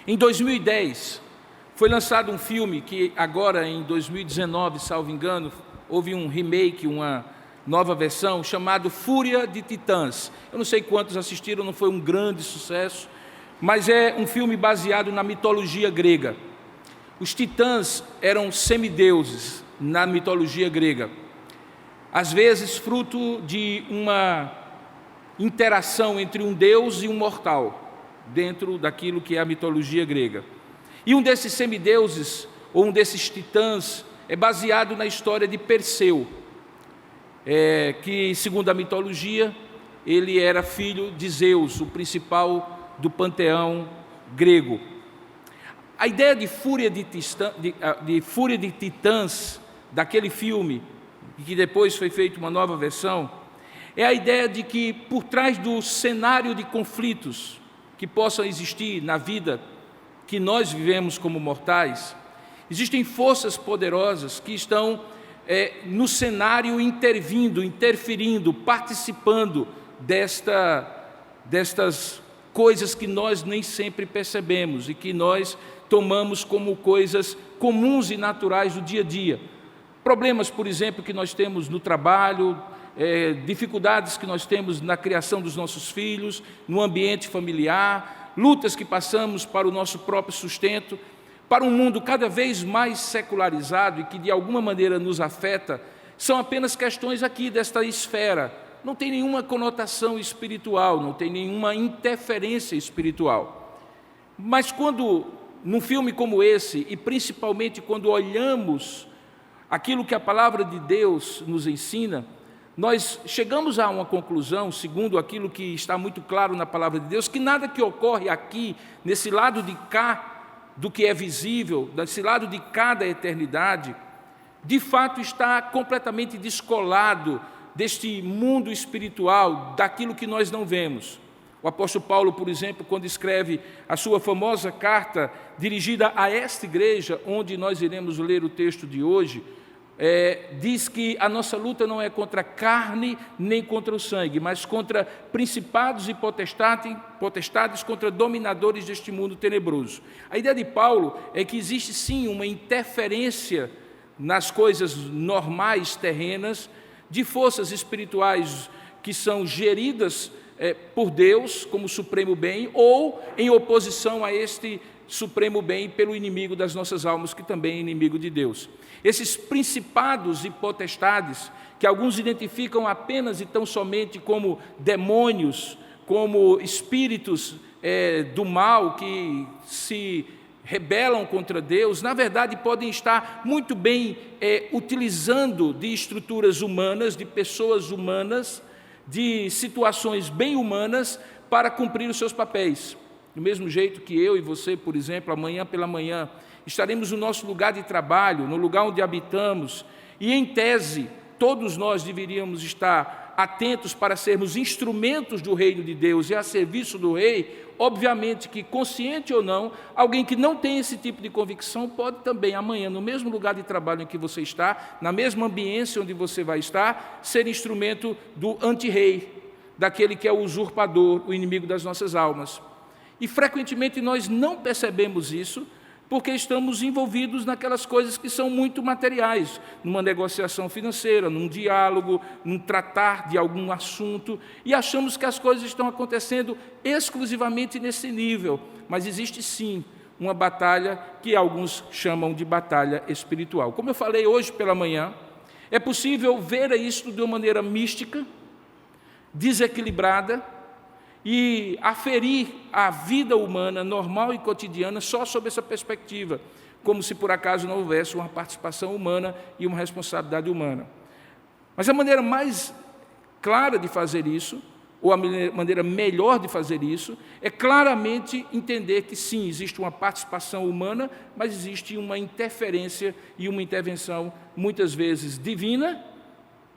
Em 2010, foi lançado um filme que agora, em 2019, salvo engano, houve um remake, uma nova versão, chamado Fúria de Titãs. Eu não sei quantos assistiram, não foi um grande sucesso, mas é um filme baseado na mitologia grega. Os titãs eram semideuses na mitologia grega, às vezes fruto de uma interação entre um deus e um mortal, dentro daquilo que é a mitologia grega. E um desses semideuses, ou um desses titãs, é baseado na história de Perseu, que, segundo a mitologia, ele era filho de Zeus, o principal do panteão grego. A ideia de fúria de titãs, daquele filme, que depois foi feita uma nova versão, é a ideia de que, por trás do cenário de conflitos que possam existir na vida que nós vivemos como mortais, existem forças poderosas que estão no cenário interferindo, participando destas coisas que nós nem sempre percebemos e que nós tomamos como coisas comuns e naturais do dia a dia. Problemas, por exemplo, que nós temos no trabalho, dificuldades que nós temos na criação dos nossos filhos, no ambiente familiar, lutas que passamos para o nosso próprio sustento, para um mundo cada vez mais secularizado e que de alguma maneira nos afeta, são apenas questões aqui desta esfera. Não tem nenhuma conotação espiritual, não tem nenhuma interferência espiritual. Mas quando, num filme como esse, e principalmente quando olhamos aquilo que a palavra de Deus nos ensina, nós chegamos a uma conclusão, segundo aquilo que está muito claro na palavra de Deus, que nada que ocorre aqui, nesse lado de cá do que é visível, desse lado de cá da eternidade, de fato está completamente descolado deste mundo espiritual, daquilo que nós não vemos. O apóstolo Paulo, por exemplo, quando escreve a sua famosa carta dirigida a esta igreja, onde nós iremos ler o texto de hoje, diz que a nossa luta não é contra a carne nem contra o sangue, mas contra principados e potestades, contra dominadores deste mundo tenebroso. A ideia de Paulo é que existe sim uma interferência nas coisas normais, terrenas, de forças espirituais que são geridas por Deus como supremo bem, ou em oposição a este supremo bem pelo inimigo das nossas almas, que também é inimigo de Deus. Esses principados e potestades, que alguns identificam apenas e tão somente como demônios, como espíritos do mal que se rebelam contra Deus, na verdade podem estar muito bem utilizando de estruturas humanas, de pessoas humanas, de situações bem humanas para cumprir os seus papéis. Do mesmo jeito que eu e você, por exemplo, amanhã pela manhã, estaremos no nosso lugar de trabalho, no lugar onde habitamos, e em tese, todos nós deveríamos estar atentos para sermos instrumentos do reino de Deus e a serviço do rei. Obviamente que, consciente ou não, alguém que não tem esse tipo de convicção pode também, amanhã, no mesmo lugar de trabalho em que você está, na mesma ambiência onde você vai estar, ser instrumento do anti-rei, daquele que é o usurpador, o inimigo das nossas almas. E frequentemente nós não percebemos isso, porque estamos envolvidos naquelas coisas que são muito materiais, numa negociação financeira, num diálogo, num tratar de algum assunto, e achamos que as coisas estão acontecendo exclusivamente nesse nível, mas existe sim uma batalha que alguns chamam de batalha espiritual. Como eu falei hoje pela manhã, é possível ver isso de uma maneira mística, desequilibrada, e aferir a vida humana normal e cotidiana só sob essa perspectiva, como se por acaso não houvesse uma participação humana e uma responsabilidade humana. Mas a maneira mais clara de fazer isso, ou a maneira melhor de fazer isso, é claramente entender que sim, existe uma participação humana, mas existe uma interferência e uma intervenção, muitas vezes divina,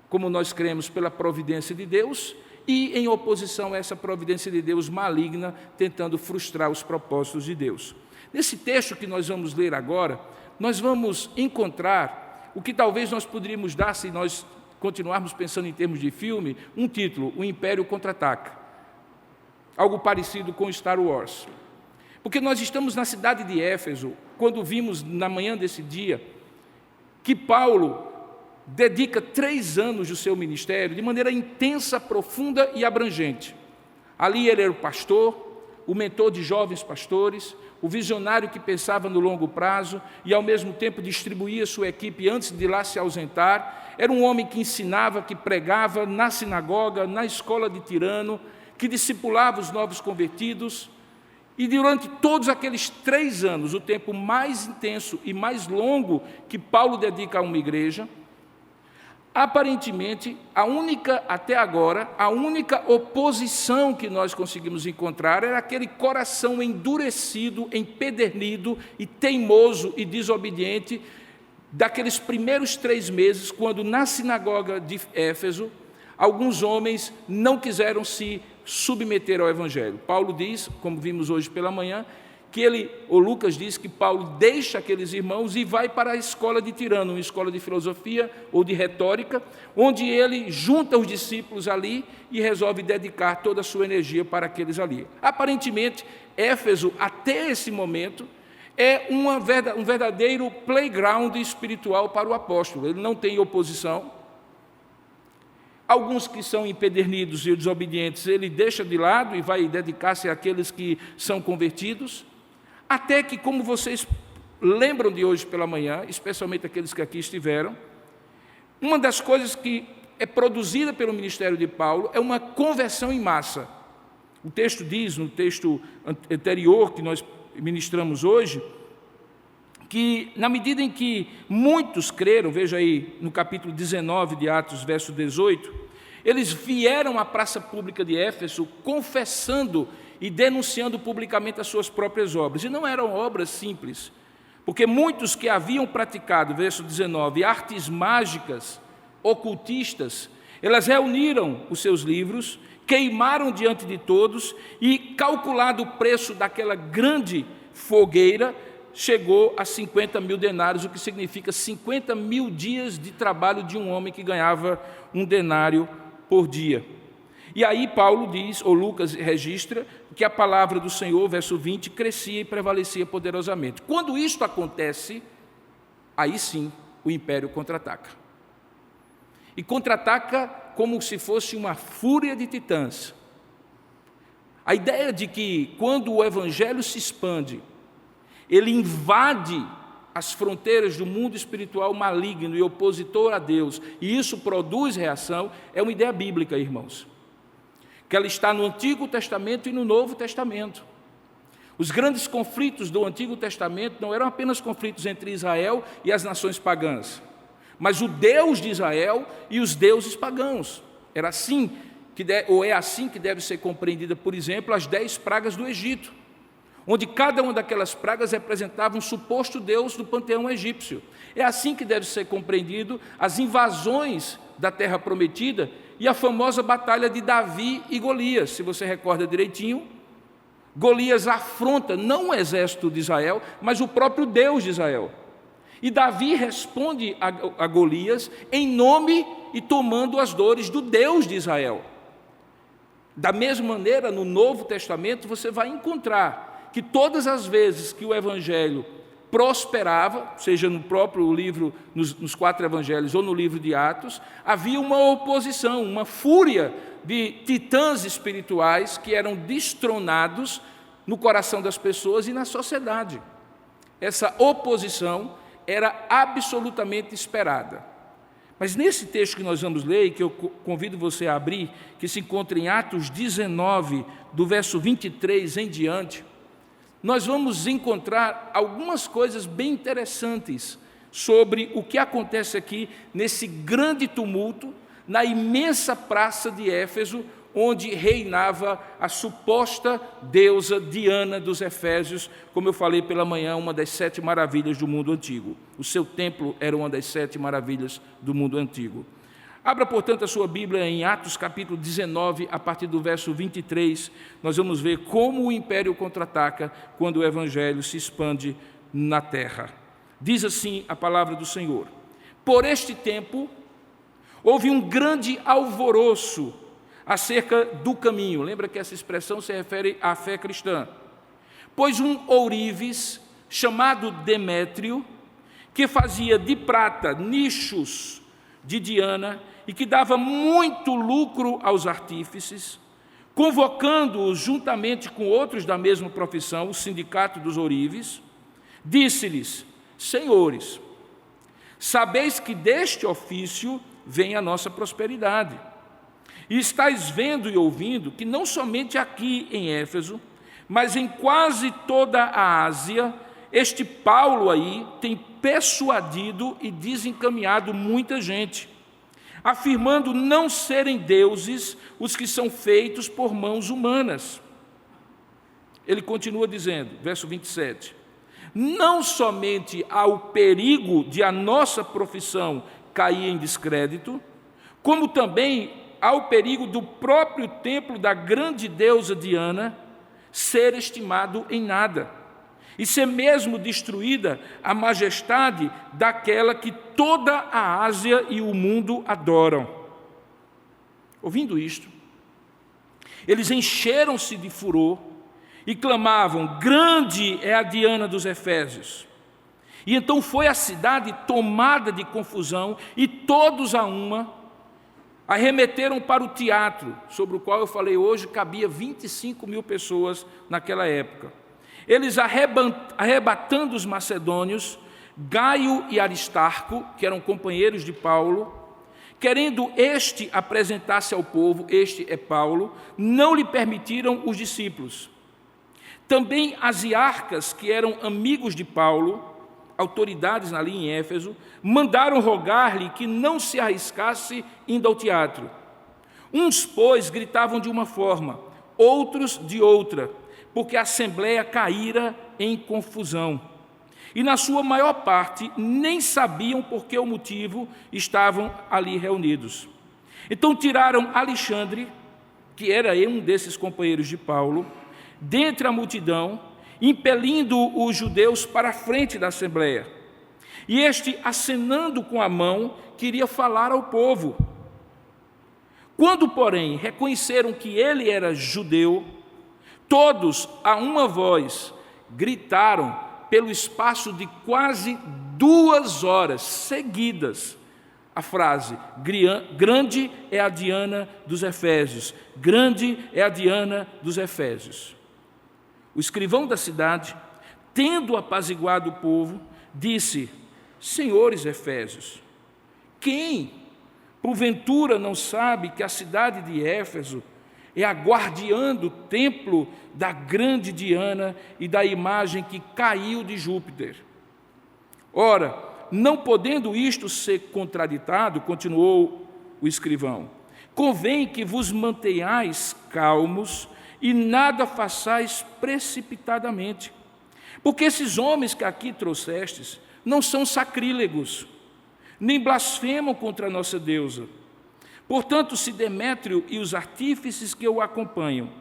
como nós cremos pela providência de Deus, e em oposição a essa providência de Deus maligna, tentando frustrar os propósitos de Deus. Nesse texto que nós vamos ler agora, nós vamos encontrar o que talvez nós poderíamos dar, se nós continuarmos pensando em termos de filme, um título: O Império Contra-Ataca. Algo parecido com Star Wars. Porque nós estamos na cidade de Éfeso, quando vimos na manhã desse dia, que Paulo dedica 3 anos do seu ministério de maneira intensa, profunda e abrangente. Ali ele era o pastor, o mentor de jovens pastores, o visionário que pensava no longo prazo e, ao mesmo tempo, distribuía sua equipe antes de lá se ausentar. Era um homem que ensinava, que pregava na sinagoga, na escola de Tirano, que discipulava os novos convertidos. E durante todos aqueles 3 anos, o tempo mais intenso e mais longo que Paulo dedica a uma igreja, aparentemente, até agora, a única oposição que nós conseguimos encontrar era aquele coração endurecido, empedernido e teimoso e desobediente daqueles primeiros 3 meses, quando na sinagoga de Éfeso, alguns homens não quiseram se submeter ao Evangelho. Paulo diz, como vimos hoje pela manhã, que Lucas diz que Paulo deixa aqueles irmãos e vai para a escola de Tirano, uma escola de filosofia ou de retórica, onde ele junta os discípulos ali e resolve dedicar toda a sua energia para aqueles ali. Aparentemente, Éfeso, até esse momento, é um verdadeiro playground espiritual para o apóstolo. Ele não tem oposição. Alguns que são empedernidos e desobedientes, ele deixa de lado e vai dedicar-se àqueles que são convertidos. Até que, como vocês lembram de hoje pela manhã, especialmente aqueles que aqui estiveram, uma das coisas que é produzida pelo ministério de Paulo é uma conversão em massa. O texto diz, no texto anterior que nós ministramos hoje, que na medida em que muitos creram, veja aí no capítulo 19 de Atos, verso 18, eles vieram à praça pública de Éfeso confessando e denunciando publicamente as suas próprias obras. E não eram obras simples, porque muitos que haviam praticado, verso 19, artes mágicas, ocultistas, elas reuniram os seus livros, queimaram diante de todos e, calculado o preço daquela grande fogueira, chegou a 50 mil denários, o que significa 50 mil dias de trabalho de um homem que ganhava um denário por dia. E aí Paulo diz, ou Lucas registra, que a palavra do Senhor, verso 20, crescia e prevalecia poderosamente. Quando isto acontece, aí sim o império contra-ataca. E contra-ataca como se fosse uma fúria de titãs. A ideia de que quando o evangelho se expande, ele invade as fronteiras do mundo espiritual maligno e opositor a Deus, e isso produz reação, é uma ideia bíblica, irmãos. Que ela está no Antigo Testamento e no Novo Testamento. Os grandes conflitos do Antigo Testamento não eram apenas conflitos entre Israel e as nações pagãs, mas o Deus de Israel e os deuses pagãos. Era assim é assim que deve ser compreendida, por exemplo, as 10 pragas do Egito, onde cada uma daquelas pragas representava um suposto deus do panteão egípcio. É assim que deve ser compreendido as invasões da Terra Prometida e a famosa batalha de Davi e Golias. Se você recorda direitinho, Golias afronta não o exército de Israel, mas o próprio Deus de Israel. E Davi responde a Golias em nome e tomando as dores do Deus de Israel. Da mesma maneira, no Novo Testamento, você vai encontrar que todas as vezes que o Evangelho prosperava, seja no próprio livro, nos 4 Evangelhos ou no livro de Atos, havia uma oposição, uma fúria de titãs espirituais que eram destronados no coração das pessoas e na sociedade. Essa oposição era absolutamente esperada. Mas nesse texto que nós vamos ler, e que eu convido você a abrir, que se encontra em Atos 19, do verso 23 em diante, nós vamos encontrar algumas coisas bem interessantes sobre o que acontece aqui nesse grande tumulto, na imensa praça de Éfeso, onde reinava a suposta deusa Diana dos Efésios, como eu falei pela manhã, uma das 7 maravilhas do mundo antigo. O seu templo era uma das 7 maravilhas do mundo antigo. Abra, portanto, a sua Bíblia em Atos capítulo 19, a partir do verso 23, nós vamos ver como o império contra-ataca quando o evangelho se expande na terra. Diz assim a palavra do Senhor: por este tempo houve um grande alvoroço acerca do caminho. Lembra que essa expressão se refere à fé cristã. pois um ourives chamado Demétrio, que fazia de prata nichos de Diana e que dava muito lucro aos artífices, convocando-os juntamente com outros da mesma profissão, o sindicato dos ourives, disse-lhes: senhores, sabeis que deste ofício vem a nossa prosperidade. E estáis vendo e ouvindo que não somente aqui em Éfeso, mas em quase toda a Ásia, este Paulo aí tem persuadido e desencaminhado muita gente, afirmando não serem deuses os que são feitos por mãos humanas. Ele continua dizendo, verso 27, não somente há o perigo de a nossa profissão cair em descrédito, como também há o perigo do próprio templo da grande deusa Diana ser estimado em nada, e ser mesmo destruída a majestade daquela que toda a Ásia e o mundo adoram. Ouvindo isto, eles encheram-se de furor e clamavam: grande é a Diana dos Efésios. E então foi a cidade tomada de confusão, e todos a uma arremeteram para o teatro, sobre o qual eu falei hoje, cabia 25 mil pessoas naquela época. Eles arrebatando os macedônios, Gaio e Aristarco, que eram companheiros de Paulo, querendo este apresentar-se ao povo, este é Paulo, não lhe permitiram os discípulos. Também asiarcas, que eram amigos de Paulo, autoridades ali em Éfeso, mandaram rogar-lhe que não se arriscasse indo ao teatro. Uns, pois, gritavam de uma forma, outros de outra, porque a assembleia caíra em confusão. E na sua maior parte nem sabiam por que o motivo estavam ali reunidos. Então tiraram Alexandre, que era um desses companheiros de Paulo, dentre a multidão, impelindo os judeus para a frente da assembleia. E este, acenando com a mão, queria falar ao povo. Quando, porém, reconheceram que ele era judeu, todos, a uma voz, gritaram pelo espaço de quase 2 horas seguidas a frase: grande é a Diana dos Efésios, grande é a Diana dos Efésios. O escrivão da cidade, tendo apaziguado o povo, disse: senhores Efésios, quem, porventura, não sabe que a cidade de Éfeso é a guardiã do templo da grande Diana e da imagem que caiu de Júpiter? Ora, não podendo isto ser contraditado, continuou o escrivão, convém que vos mantenhais calmos e nada façais precipitadamente, porque esses homens que aqui trouxestes não são sacrílegos, nem blasfemam contra a nossa deusa. Portanto, se Demétrio e os artífices que o acompanham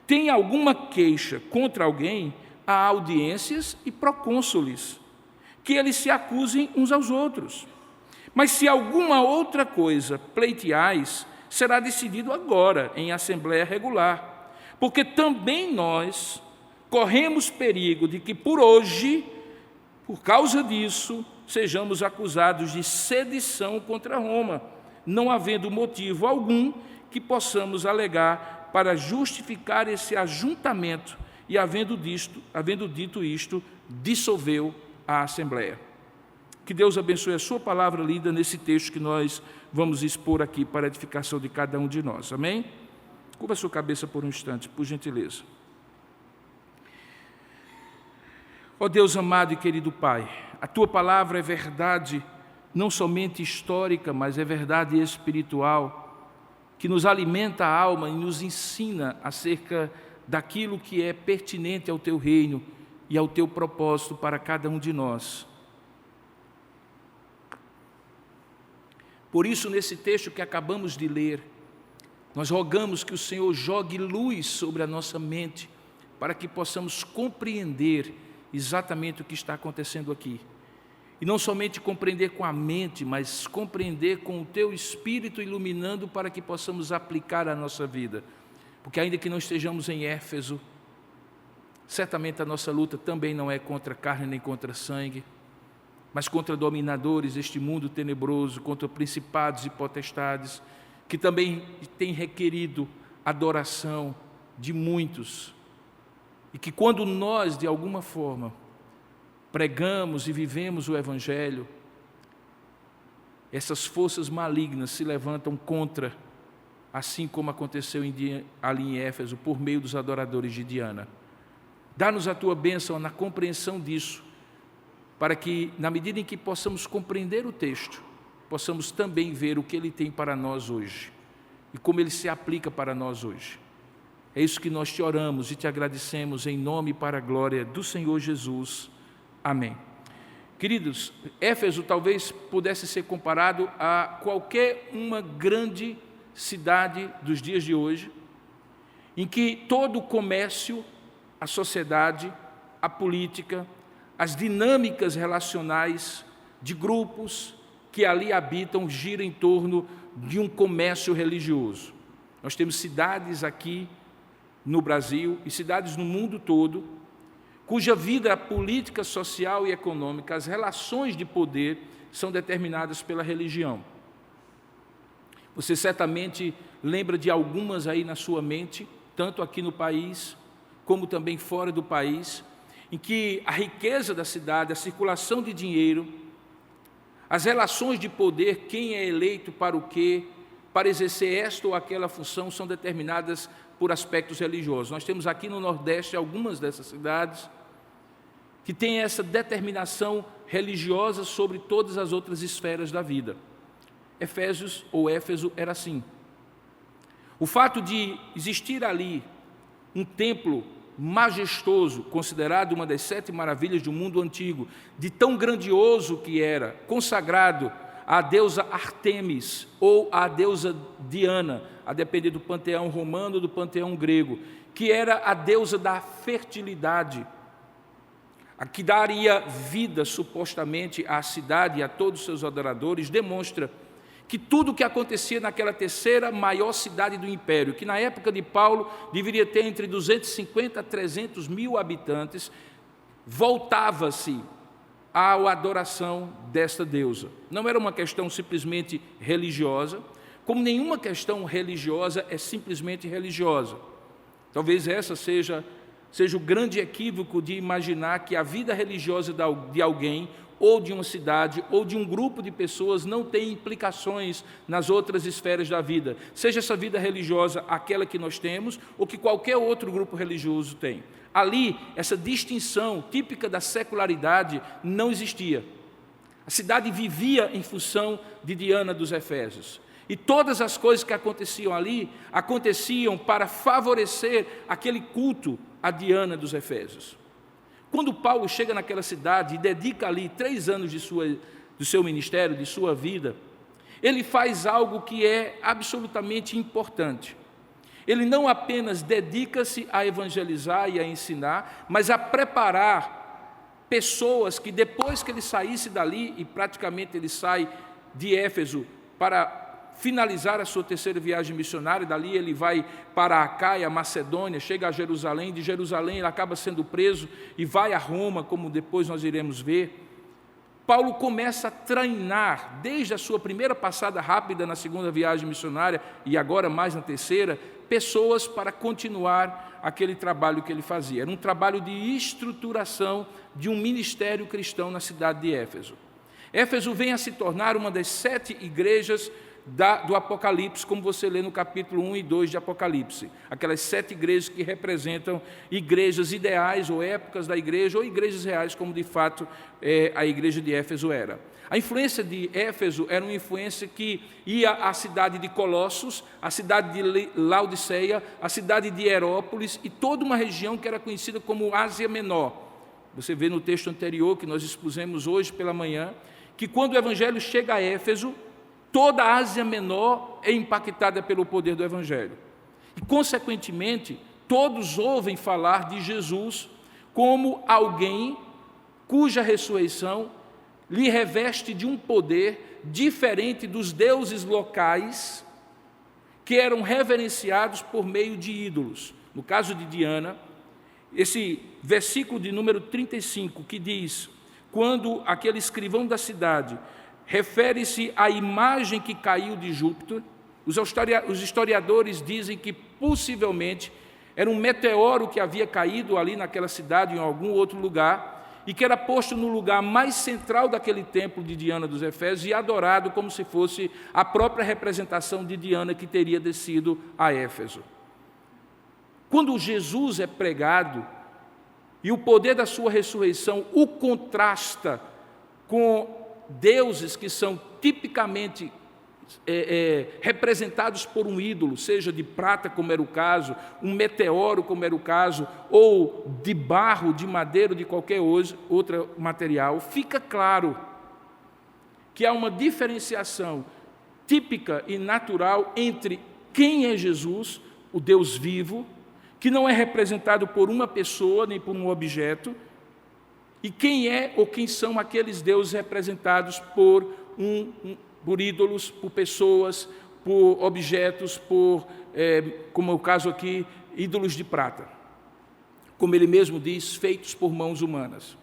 têm alguma queixa contra alguém, há audiências e procônsules, que eles se acusem uns aos outros. Mas se alguma outra coisa pleiteais, será decidido agora em assembleia regular, porque também nós corremos perigo de que por hoje, por causa disso, sejamos acusados de sedição contra Roma, não havendo motivo algum que possamos alegar para justificar esse ajuntamento, e havendo dito isto, dissolveu a Assembleia. Que Deus abençoe a sua palavra lida nesse texto que nós vamos expor aqui para a edificação de cada um de nós. Amém? Curva a sua cabeça por um instante, por gentileza. Ó Deus amado e querido Pai, a tua palavra é verdade, não somente histórica, mas é verdade espiritual, que nos alimenta a alma e nos ensina acerca daquilo que é pertinente ao teu reino e ao teu propósito para cada um de nós. Por isso, nesse texto que acabamos de ler, nós rogamos que o Senhor jogue luz sobre a nossa mente, para que possamos compreender exatamente o que está acontecendo aqui. E não somente compreender com a mente, mas compreender com o teu Espírito iluminando para que possamos aplicar a nossa vida. Porque ainda que não estejamos em Éfeso, Certamente a nossa luta também não é contra carne nem contra sangue, mas contra dominadores deste mundo tenebroso, contra principados e potestades, que também têm requerido adoração de muitos, e que quando nós, de alguma forma, pregamos e vivemos o Evangelho, essas forças malignas se levantam contra, assim como aconteceu ali em Éfeso, por meio dos adoradores de Diana. Dá-nos a tua bênção na compreensão disso, para que, na medida em que possamos compreender o texto, possamos também ver o que ele tem para nós hoje e como ele se aplica para nós hoje. É isso que nós te oramos e te agradecemos em nome e para a glória do Senhor Jesus. Amém. Queridos, Éfeso talvez pudesse ser comparado a qualquer uma grande cidade dos dias de hoje, em que todo o comércio, a sociedade, a política, as dinâmicas relacionais de grupos que ali habitam giram em torno de um comércio religioso. Nós temos cidades aqui no Brasil e cidades no mundo todo, cuja vida política, social e econômica, as relações de poder são determinadas pela religião. Você certamente lembra de algumas aí na sua mente, tanto aqui no país, como também fora do país, em que a riqueza da cidade, a circulação de dinheiro, as relações de poder, quem é eleito para o quê, para exercer esta ou aquela função, são determinadas por aspectos religiosos. Nós temos aqui no Nordeste algumas dessas cidades que têm essa determinação religiosa sobre todas as outras esferas da vida. Éfeso era assim. O fato de existir ali um templo majestoso, considerado uma das 7 maravilhas do mundo antigo, de tão grandioso que era, consagrado à deusa Artemis ou à deusa Diana, a depender do panteão romano ou do panteão grego, que era a deusa da fertilidade, a que daria vida supostamente à cidade e a todos os seus adoradores, demonstra que tudo o que acontecia naquela terceira maior cidade do império, que na época de Paulo deveria ter entre 250 a 300 mil habitantes, voltava-se à adoração desta deusa. Não era uma questão simplesmente religiosa, como nenhuma questão religiosa é simplesmente religiosa. Talvez essa seja o grande equívoco de imaginar que a vida religiosa de alguém, ou de uma cidade, ou de um grupo de pessoas, não tem implicações nas outras esferas da vida, seja essa vida religiosa aquela que nós temos, ou que qualquer outro grupo religioso tem. Ali, essa distinção típica da secularidade não existia. A cidade vivia em função de Diana dos Efésios. E todas as coisas que aconteciam ali, aconteciam para favorecer aquele culto a Diana dos Efésios. Quando Paulo chega naquela cidade e dedica ali 3 anos do seu ministério, de sua vida, ele faz algo que é absolutamente importante. Ele não apenas dedica-se a evangelizar e a ensinar, mas a preparar pessoas que depois que ele saísse dali, e praticamente ele sai de Éfeso para finalizar a sua terceira viagem missionária, dali ele vai para a Acaia, Macedônia, chega a Jerusalém, de Jerusalém ele acaba sendo preso e vai a Roma, como depois nós iremos ver. Paulo começa a treinar, desde a sua primeira passada rápida na segunda viagem missionária, e agora mais na terceira, pessoas para continuar aquele trabalho que ele fazia. Era um trabalho de estruturação de um ministério cristão na cidade de Éfeso. Éfeso vem a se tornar uma das 7 igrejas do Apocalipse, como você lê no capítulo 1 e 2 de Apocalipse, aquelas 7 igrejas que representam igrejas ideais ou épocas da igreja, ou igrejas reais, como de fato a igreja de Éfeso era. A influência de Éfeso era uma influência que ia à cidade de Colossos, à cidade de Laodiceia, à cidade de Hierápolis e toda uma região que era conhecida como Ásia Menor. Você vê no texto anterior que nós expusemos hoje pela manhã, que quando o evangelho chega a Éfeso, toda a Ásia Menor é impactada pelo poder do Evangelho. E, consequentemente, todos ouvem falar de Jesus como alguém cuja ressurreição lhe reveste de um poder diferente dos deuses locais que eram reverenciados por meio de ídolos. No caso de Diana, esse versículo de número 35, que diz: quando aquele escrivão da cidade refere-se à imagem que caiu de Júpiter, os historiadores dizem que possivelmente era um meteoro que havia caído ali naquela cidade, em algum outro lugar, e que era posto no lugar mais central daquele templo de Diana dos Efésios e adorado como se fosse a própria representação de Diana que teria descido a Éfeso. Quando Jesus é pregado e o poder da sua ressurreição o contrasta com deuses que são tipicamente representados por um ídolo, seja de prata, como era o caso, um meteoro, como era o caso, ou de barro, de madeira, de qualquer outro material, fica claro que há uma diferenciação típica e natural entre quem é Jesus, o Deus vivo, que não é representado por uma pessoa nem por um objeto, e quem é ou quem são aqueles deuses representados por ídolos, por pessoas, por objetos, como é o caso aqui, ídolos de prata. Como ele mesmo diz, feitos por mãos humanas.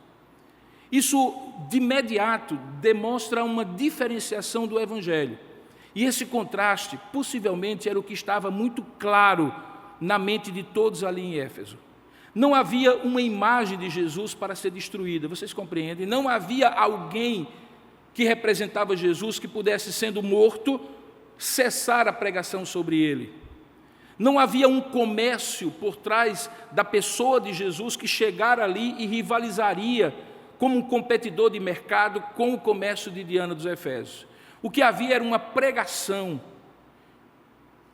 Isso, de imediato, demonstra uma diferenciação do Evangelho. E esse contraste, possivelmente, era o que estava muito claro na mente de todos ali em Éfeso. Não havia uma imagem de Jesus para ser destruída, vocês compreendem? Não havia alguém que representava Jesus que pudesse, sendo morto, cessar a pregação sobre ele. Não havia um comércio por trás da pessoa de Jesus que chegara ali e rivalizaria como um competidor de mercado com o comércio de Diana dos Efésios. O que havia era uma pregação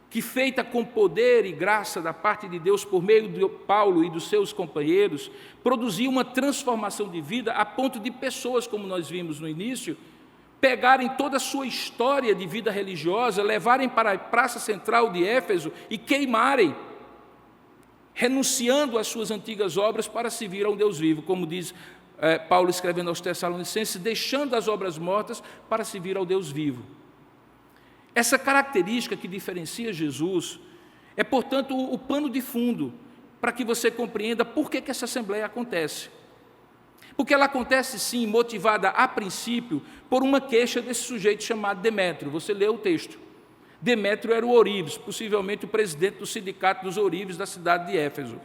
que, feita com poder e graça da parte de Deus por meio de Paulo e dos seus companheiros, produzia uma transformação de vida a ponto de pessoas, como nós vimos no início, pegarem toda a sua história de vida religiosa, levarem para a praça central de Éfeso e queimarem, renunciando às suas antigas obras para servir ao Deus vivo, como diz Paulo escrevendo aos Tessalonicenses, deixando as obras mortas para servir ao Deus vivo. Essa característica que diferencia Jesus é, portanto, o pano de fundo para que você compreenda por que essa assembleia acontece. Porque ela acontece, sim, motivada, a princípio, por uma queixa desse sujeito chamado Demétrio. Você leu o texto. Demétrio era o ourives, possivelmente o presidente do sindicato dos ourives da cidade de Éfeso.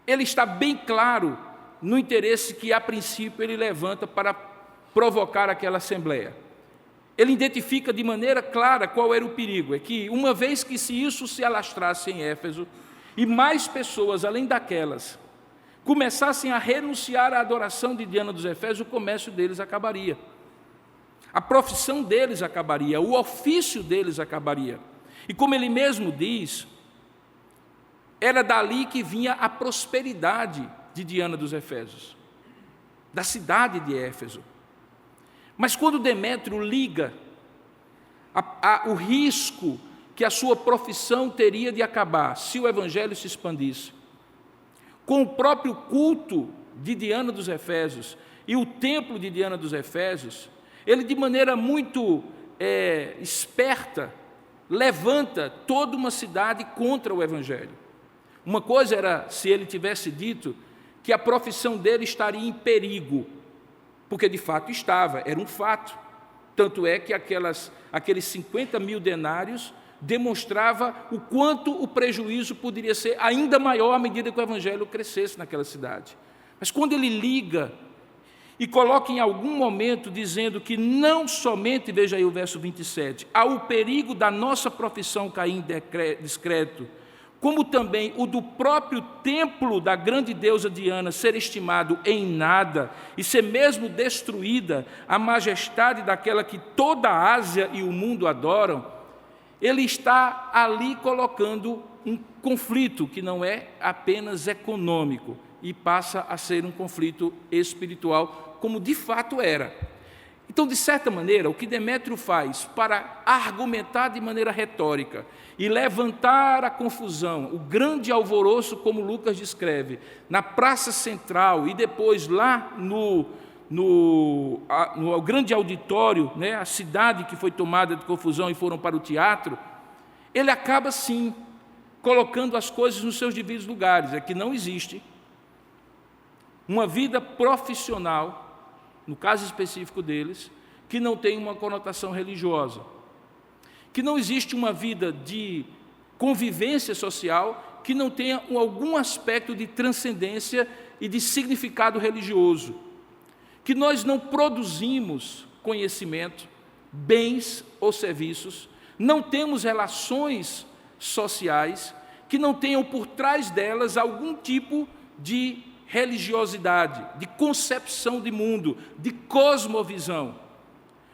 Ele está bem claro no interesse que, a princípio, ele levanta para provocar aquela assembleia. Ele identifica de maneira clara qual era o perigo, é que, uma vez que isso se alastrasse em Éfeso, e mais pessoas, além daquelas, começassem a renunciar à adoração de Diana dos Efésios, o comércio deles acabaria. A profissão deles acabaria, o ofício deles acabaria. E como ele mesmo diz, era dali que vinha a prosperidade de Diana dos Efésios, da cidade de Éfeso. Mas quando Demétrio liga o risco que a sua profissão teria de acabar se o evangelho se expandisse, com o próprio culto de Diana dos Efésios e o templo de Diana dos Efésios, ele, de maneira muito esperta, levanta toda uma cidade contra o evangelho. Uma coisa era se ele tivesse dito que a profissão dele estaria em perigo, porque de fato estava, era um fato. Tanto é que aqueles 50 mil denários demonstrava o quanto o prejuízo poderia ser ainda maior à medida que o evangelho crescesse naquela cidade. Mas quando ele liga e coloca em algum momento dizendo que não somente, veja aí o verso 27, há o perigo da nossa profissão cair em descrédito, como também o do próprio templo da grande deusa Diana ser estimado em nada e ser mesmo destruída a majestade daquela que toda a Ásia e o mundo adoram, ele está ali colocando um conflito que não é apenas econômico e passa a ser um conflito espiritual, como de fato era. Então, de certa maneira, o que Demétrio faz para argumentar de maneira retórica e levantar a confusão, o grande alvoroço, como Lucas descreve, na praça central e depois lá no grande auditório, né, a cidade que foi tomada de confusão e foram para o teatro, ele acaba, sim, colocando as coisas nos seus devidos lugares. É que não existe uma vida profissional, no caso específico deles, que não tem uma conotação religiosa. Que não existe uma vida de convivência social que não tenha algum aspecto de transcendência e de significado religioso. Que nós não produzimos conhecimento, bens ou serviços, não temos relações sociais que não tenham por trás delas algum tipo de religiosidade, de concepção de mundo, de cosmovisão,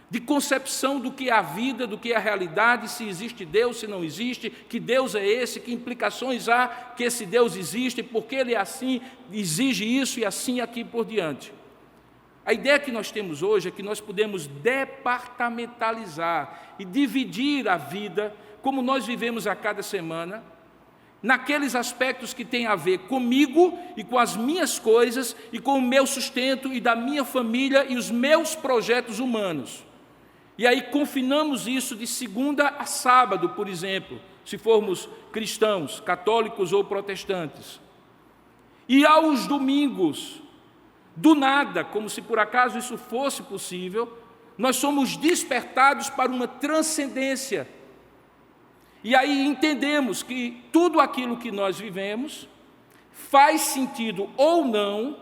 de concepção do que é a vida, do que é a realidade, se existe Deus, se não existe, que Deus é esse, que implicações há que esse Deus existe, porque Ele é assim, exige isso e assim aqui por diante. A ideia que nós temos hoje é que nós podemos departamentalizar e dividir a vida, como nós vivemos a cada semana, naqueles aspectos que têm a ver comigo e com as minhas coisas e com o meu sustento e da minha família e os meus projetos humanos. E aí confinamos isso de segunda a sábado, por exemplo, se formos cristãos, católicos ou protestantes. E aos domingos, do nada, como se por acaso isso fosse possível, nós somos despertados para uma transcendência. E aí entendemos que tudo aquilo que nós vivemos faz sentido ou não,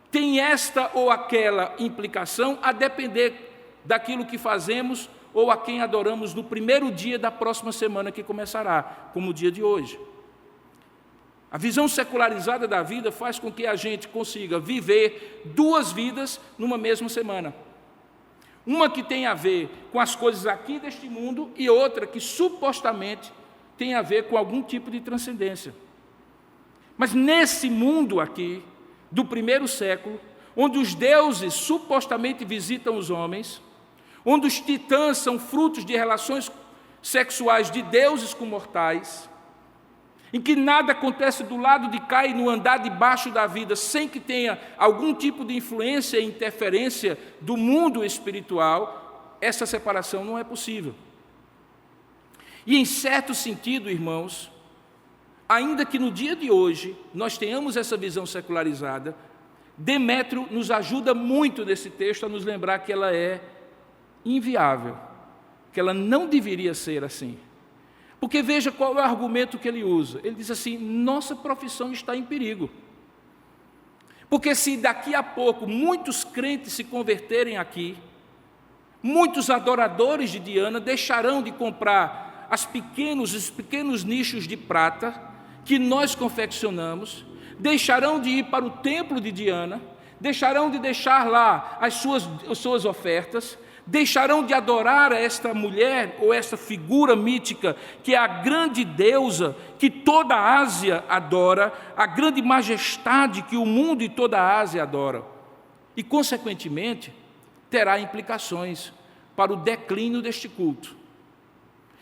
tem esta ou aquela implicação, a depender daquilo que fazemos ou a quem adoramos no primeiro dia da próxima semana que começará, como o dia de hoje. A visão secularizada da vida faz com que a gente consiga viver duas vidas numa mesma semana. Uma que tem a ver com as coisas aqui deste mundo e outra que supostamente tem a ver com algum tipo de transcendência. Mas nesse mundo aqui, do primeiro século, onde os deuses supostamente visitam os homens, onde os titãs são frutos de relações sexuais de deuses com mortais, em que nada acontece do lado de cá e no andar de baixo da vida sem que tenha algum tipo de influência e interferência do mundo espiritual, essa separação não é possível. E em certo sentido, irmãos, ainda que no dia de hoje nós tenhamos essa visão secularizada, Demétrio nos ajuda muito nesse texto a nos lembrar que ela é inviável, que ela não deveria ser assim. Porque veja qual é o argumento que ele usa. Ele diz assim: nossa profissão está em perigo. Porque se daqui a pouco muitos crentes se converterem aqui, muitos adoradores de Diana deixarão de comprar os pequenos nichos de prata que nós confeccionamos, deixarão de ir para o templo de Diana, deixarão de deixar lá as suas ofertas, deixarão de adorar esta mulher ou esta figura mítica que é a grande deusa que toda a Ásia adora, a grande majestade que o mundo e toda a Ásia adora. E, consequentemente, terá implicações para o declínio deste culto.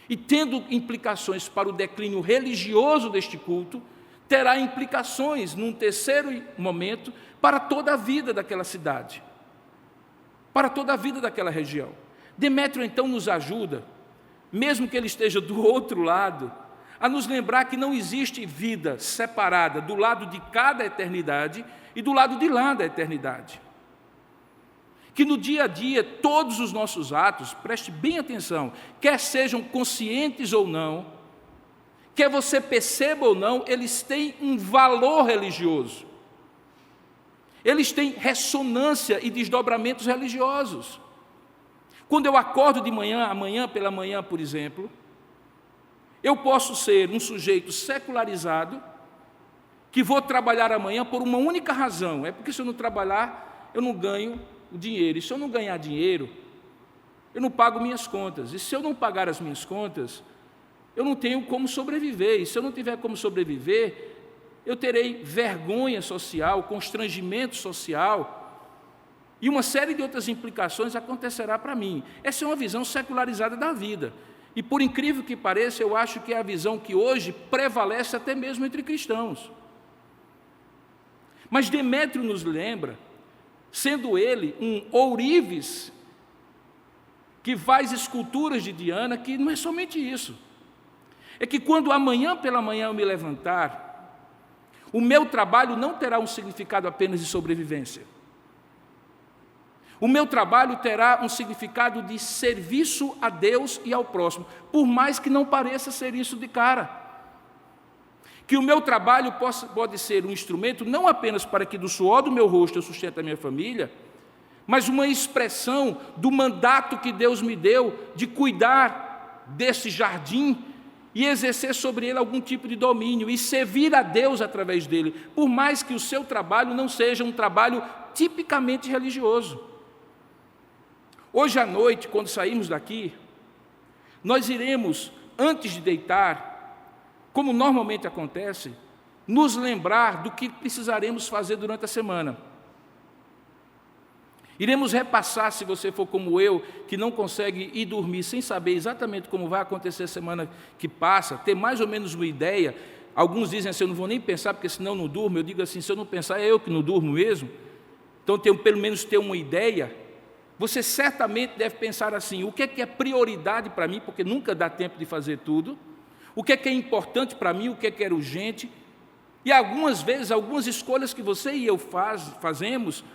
E tendo implicações para o declínio religioso deste culto, terá implicações, num terceiro momento, para toda a vida daquela cidade, para toda a vida daquela região. Demétrio, então, nos ajuda, mesmo que ele esteja do outro lado, a nos lembrar que não existe vida separada do lado de cá da eternidade e do lado de lá da eternidade. Que no dia a dia, todos os nossos atos, preste bem atenção, quer sejam conscientes ou não, quer você perceba ou não, eles têm um valor religioso. Eles têm ressonância e desdobramentos religiosos. Quando eu acordo de manhã, amanhã pela manhã, por exemplo, eu posso ser um sujeito secularizado, que vou trabalhar amanhã por uma única razão, é porque se eu não trabalhar, eu não ganho o dinheiro, e se eu não ganhar dinheiro, eu não pago minhas contas, e se eu não pagar as minhas contas, eu não tenho como sobreviver, e se eu não tiver como sobreviver, eu terei vergonha social, constrangimento social, e uma série de outras implicações acontecerá para mim. Essa é uma visão secularizada da vida, e por incrível que pareça, eu acho que é a visão que hoje prevalece até mesmo entre cristãos. Mas Demétrio nos lembra, sendo ele um ourives que faz esculturas de Diana, que não é somente isso. é que quando amanhã pela manhã eu me levantar, o meu trabalho não terá um significado apenas de sobrevivência. O meu trabalho terá um significado de serviço a Deus e ao próximo, por mais que não pareça ser isso de cara. Que o meu trabalho pode ser um instrumento não apenas para que do suor do meu rosto eu sustente a minha família, mas uma expressão do mandato que Deus me deu de cuidar desse jardim e exercer sobre ele algum tipo de domínio e servir a Deus através dele, por mais que o seu trabalho não seja um trabalho tipicamente religioso. Hoje à noite, quando sairmos daqui, nós iremos, antes de deitar, como normalmente acontece, nos lembrar do que precisaremos fazer durante a semana. Iremos repassar, se você for como eu, que não consegue ir dormir sem saber exatamente como vai acontecer a semana que passa, ter mais ou menos uma ideia. Alguns dizem assim, eu não vou nem pensar, porque senão não durmo. Eu digo assim, se eu não pensar, é eu que não durmo mesmo. Então, pelo menos ter uma ideia. Você certamente deve pensar assim, o que é prioridade para mim, porque nunca dá tempo de fazer tudo. O que é importante para mim, o que é urgente. E algumas vezes, algumas escolhas que você e eu fazemos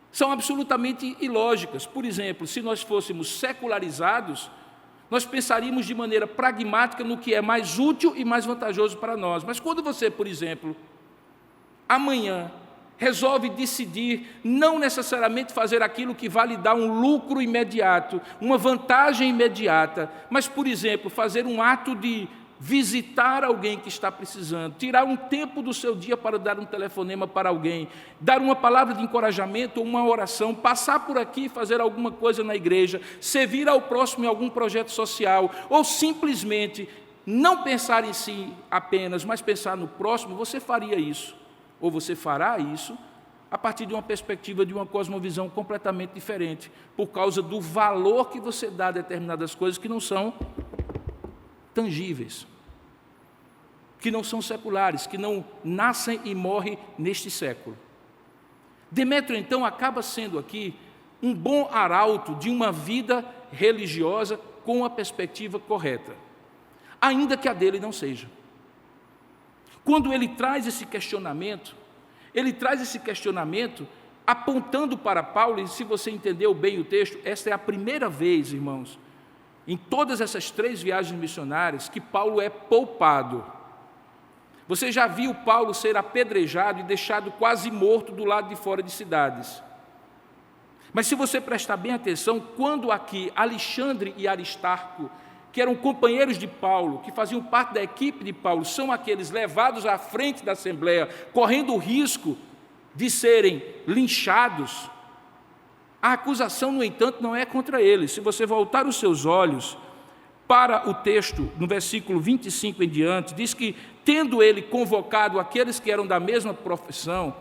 são absolutamente ilógicas. Por exemplo, se nós fôssemos secularizados, nós pensaríamos de maneira pragmática no que é mais útil e mais vantajoso para nós. Mas quando você, por exemplo, amanhã resolve decidir não necessariamente fazer aquilo que vai lhe dar um lucro imediato, uma vantagem imediata, mas, por exemplo, fazer um ato de visitar alguém que está precisando, tirar um tempo do seu dia para dar um telefonema para alguém, dar uma palavra de encorajamento ou uma oração, passar por aqui e fazer alguma coisa na igreja, servir ao próximo em algum projeto social, ou simplesmente não pensar em si apenas, mas pensar no próximo, você faria isso, ou você fará isso, a partir de uma perspectiva, de uma cosmovisão completamente diferente, por causa do valor que você dá a determinadas coisas que não são tangíveis, que não são seculares, que não nascem e morrem neste século. Demétrio, então, acaba sendo aqui um bom arauto de uma vida religiosa com a perspectiva correta, ainda que a dele não seja. Quando ele traz esse questionamento apontando para Paulo, e se você entendeu bem o texto, esta é a primeira vez, irmãos, em todas essas 3 viagens missionárias, que Paulo é poupado. Você já viu Paulo ser apedrejado e deixado quase morto do lado de fora de cidades. Mas se você prestar bem atenção, quando aqui Alexandre e Aristarco, que eram companheiros de Paulo, que faziam parte da equipe de Paulo, são aqueles levados à frente da Assembleia, correndo o risco de serem linchados, a acusação, no entanto, não é contra eles. Se você voltar os seus olhos para o texto, no versículo 25 em diante, diz que, tendo ele convocado aqueles que eram da mesma profissão,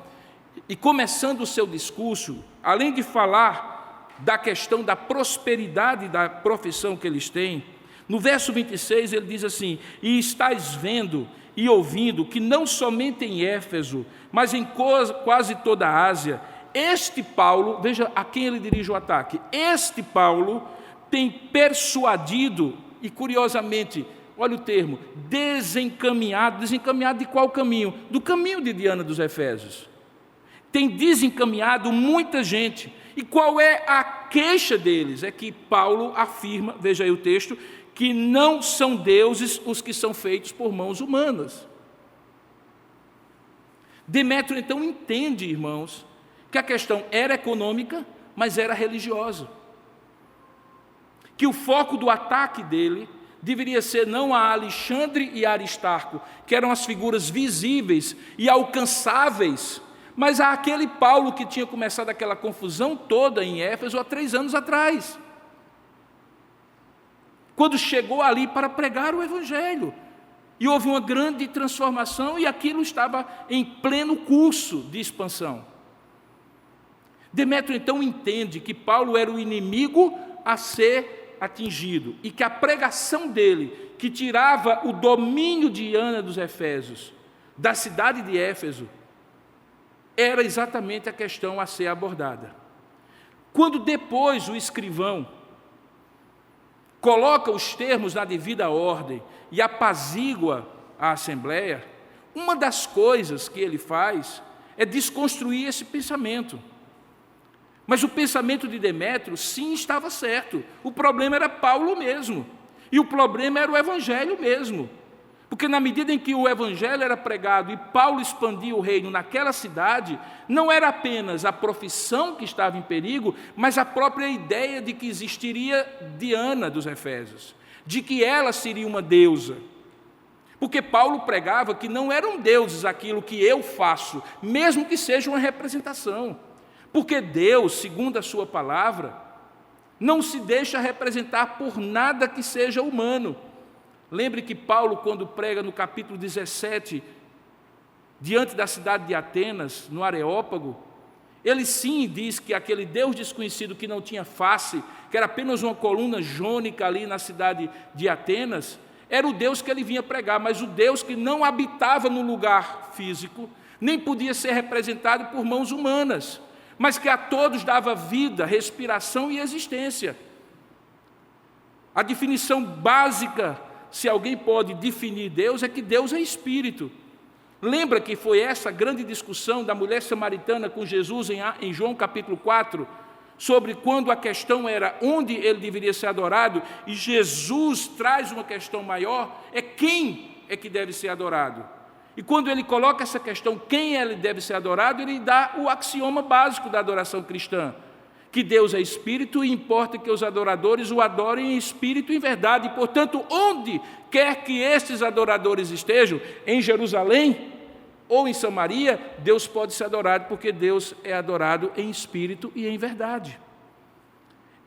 e começando o seu discurso, além de falar da questão da prosperidade da profissão que eles têm, no verso 26 ele diz assim, e estáis vendo e ouvindo que não somente em Éfeso, mas em quase toda a Ásia, este Paulo, veja a quem ele dirige o ataque, este Paulo tem persuadido, e curiosamente, olha o termo, desencaminhado de qual caminho? Do caminho de Diana dos Efésios. Tem desencaminhado muita gente, e qual é a queixa deles? É que Paulo afirma, veja aí o texto, que não são deuses os que são feitos por mãos humanas. Demétrio então entende, irmãos, que a questão era econômica, mas era religiosa. Que o foco do ataque dele deveria ser não a Alexandre e a Aristarco, que eram as figuras visíveis e alcançáveis, mas a aquele Paulo que tinha começado aquela confusão toda em Éfeso há 3 anos atrás, quando chegou ali para pregar o Evangelho. E houve uma grande transformação e aquilo estava em pleno curso de expansão. Demétrio então entende que Paulo era o inimigo a ser atingido e que a pregação dele, que tirava o domínio de Diana dos Efésios, da cidade de Éfeso, era exatamente a questão a ser abordada. Quando depois o escrivão coloca os termos na devida ordem e apazigua a assembleia, uma das coisas que ele faz é desconstruir esse pensamento. Mas o pensamento de Demétrio, sim, estava certo. O problema era Paulo mesmo. E o problema era o Evangelho mesmo. Porque na medida em que o Evangelho era pregado e Paulo expandia o reino naquela cidade, não era apenas a profissão que estava em perigo, mas a própria ideia de que existiria Diana dos Efésios, de que ela seria uma deusa. Porque Paulo pregava que não eram deuses aquilo que eu faço, mesmo que seja uma representação. Porque Deus, segundo a sua palavra, não se deixa representar por nada que seja humano. Lembre que Paulo, quando prega no capítulo 17, diante da cidade de Atenas, no Areópago, ele sim diz que aquele Deus desconhecido que não tinha face, que era apenas uma coluna jônica ali na cidade de Atenas, era o Deus que ele vinha pregar, mas o Deus que não habitava no lugar físico, nem podia ser representado por mãos humanas, mas que a todos dava vida, respiração e existência. A definição básica, se alguém pode definir Deus, é que Deus é espírito. Lembra que foi essa grande discussão da mulher samaritana com Jesus em João capítulo 4, sobre quando a questão era onde ele deveria ser adorado, e Jesus traz uma questão maior, é quem é que deve ser adorado. E quando ele coloca essa questão, quem ele deve ser adorado, ele dá o axioma básico da adoração cristã, que Deus é espírito e importa que os adoradores o adorem em espírito e em verdade. E, portanto, onde quer que estes adoradores estejam, em Jerusalém ou em Samaria, Deus pode ser adorado, porque Deus é adorado em espírito e em verdade.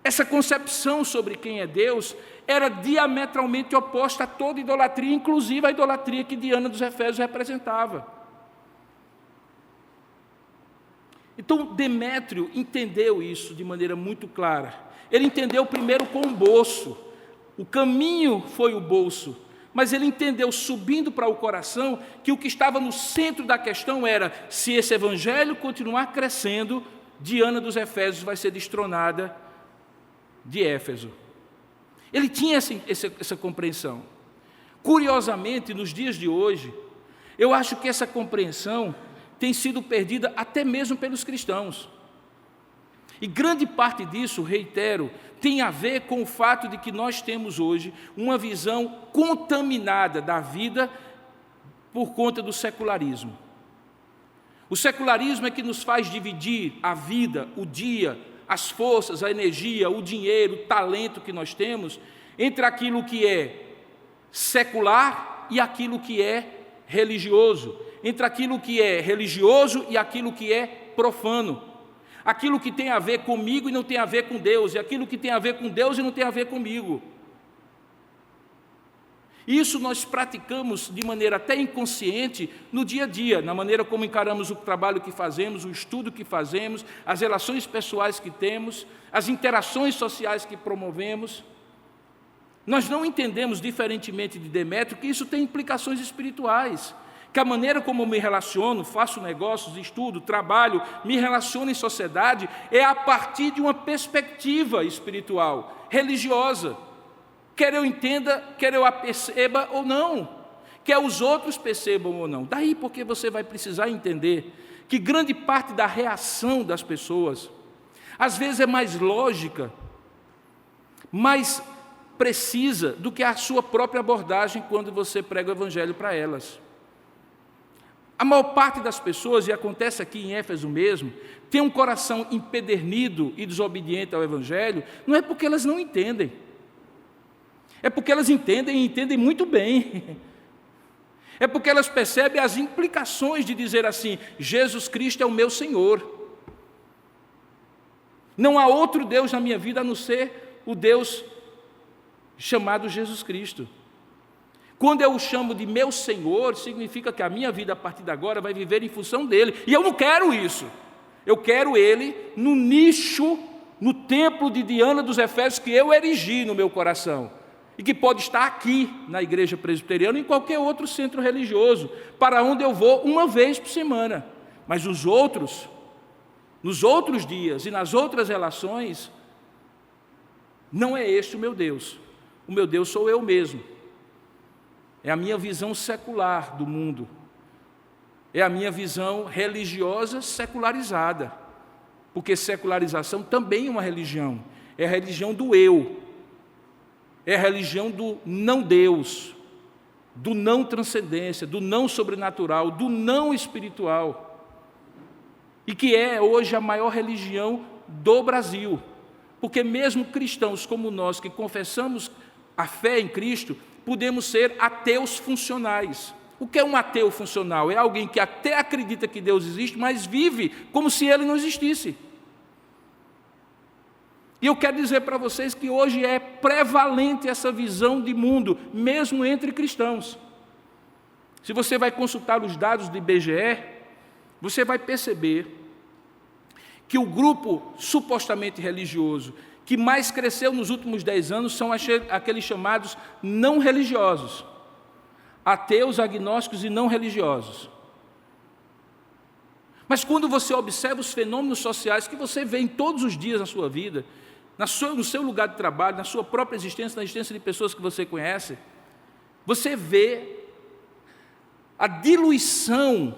Essa concepção sobre quem é Deus era diametralmente oposta a toda idolatria, inclusive a idolatria que Diana dos Efésios representava. Então, Demétrio entendeu isso de maneira muito clara. Ele entendeu primeiro com o bolso. O caminho foi o bolso, mas ele entendeu, subindo para o coração, que o que estava no centro da questão era: se esse evangelho continuar crescendo, Diana dos Efésios vai ser destronada de Éfeso. Ele tinha essa compreensão. Curiosamente, nos dias de hoje, eu acho que essa compreensão tem sido perdida até mesmo pelos cristãos. E grande parte disso, reitero, tem a ver com o fato de que nós temos hoje uma visão contaminada da vida por conta do secularismo. O secularismo é que nos faz dividir a vida, o dia, as forças, a energia, o dinheiro, o talento que nós temos, entre aquilo que é secular e aquilo que é religioso, entre aquilo que é religioso e aquilo que é profano, aquilo que tem a ver comigo e não tem a ver com Deus, e aquilo que tem a ver com Deus e não tem a ver comigo. Isso nós praticamos de maneira até inconsciente no dia a dia, na maneira como encaramos o trabalho que fazemos, o estudo que fazemos, as relações pessoais que temos, as interações sociais que promovemos. Nós não entendemos, diferentemente de Demétrio, que isso tem implicações espirituais, que a maneira como eu me relaciono, faço negócios, estudo, trabalho, me relaciono em sociedade, é a partir de uma perspectiva espiritual, religiosa. Quer eu entenda, quer eu a perceba ou não, quer os outros percebam ou não. Daí porque você vai precisar entender que grande parte da reação das pessoas, às vezes é mais lógica, mais precisa do que a sua própria abordagem quando você prega o evangelho para elas. A maior parte das pessoas, e acontece aqui em Éfeso mesmo, tem um coração empedernido e desobediente ao evangelho, não é porque elas não entendem. É porque elas entendem e entendem muito bem. É porque elas percebem as implicações de dizer assim: Jesus Cristo é o meu Senhor. Não há outro Deus na minha vida a não ser o Deus chamado Jesus Cristo. Quando eu o chamo de meu Senhor, significa que a minha vida a partir de agora vai viver em função dele. E eu não quero isso. Eu quero ele no nicho, no templo de Diana dos Efésios que eu erigi no meu coração. E que pode estar aqui na igreja presbiteriana ou em qualquer outro centro religioso, para onde eu vou uma vez por semana. Mas os outros, nos outros dias e nas outras relações, não é este o meu Deus. O meu Deus sou eu mesmo. É a minha visão secular do mundo. É a minha visão religiosa secularizada. Porque secularização também é uma religião. É a religião do eu. É a religião do não Deus, do não transcendência, do não sobrenatural, do não espiritual. E que é hoje a maior religião do Brasil. Porque mesmo cristãos como nós, que confessamos a fé em Cristo, podemos ser ateus funcionais. O que é um ateu funcional? É alguém que até acredita que Deus existe, mas vive como se Ele não existisse. E eu quero dizer para vocês que hoje é prevalente essa visão de mundo, mesmo entre cristãos. Se você vai consultar os dados do IBGE, você vai perceber que o grupo supostamente religioso que mais cresceu nos últimos 10 anos são aqueles chamados não religiosos, ateus, agnósticos e não religiosos. Mas quando você observa os fenômenos sociais que você vê em todos os dias na sua vida, no seu lugar de trabalho, na sua própria existência, na existência de pessoas que você conhece, você vê a diluição,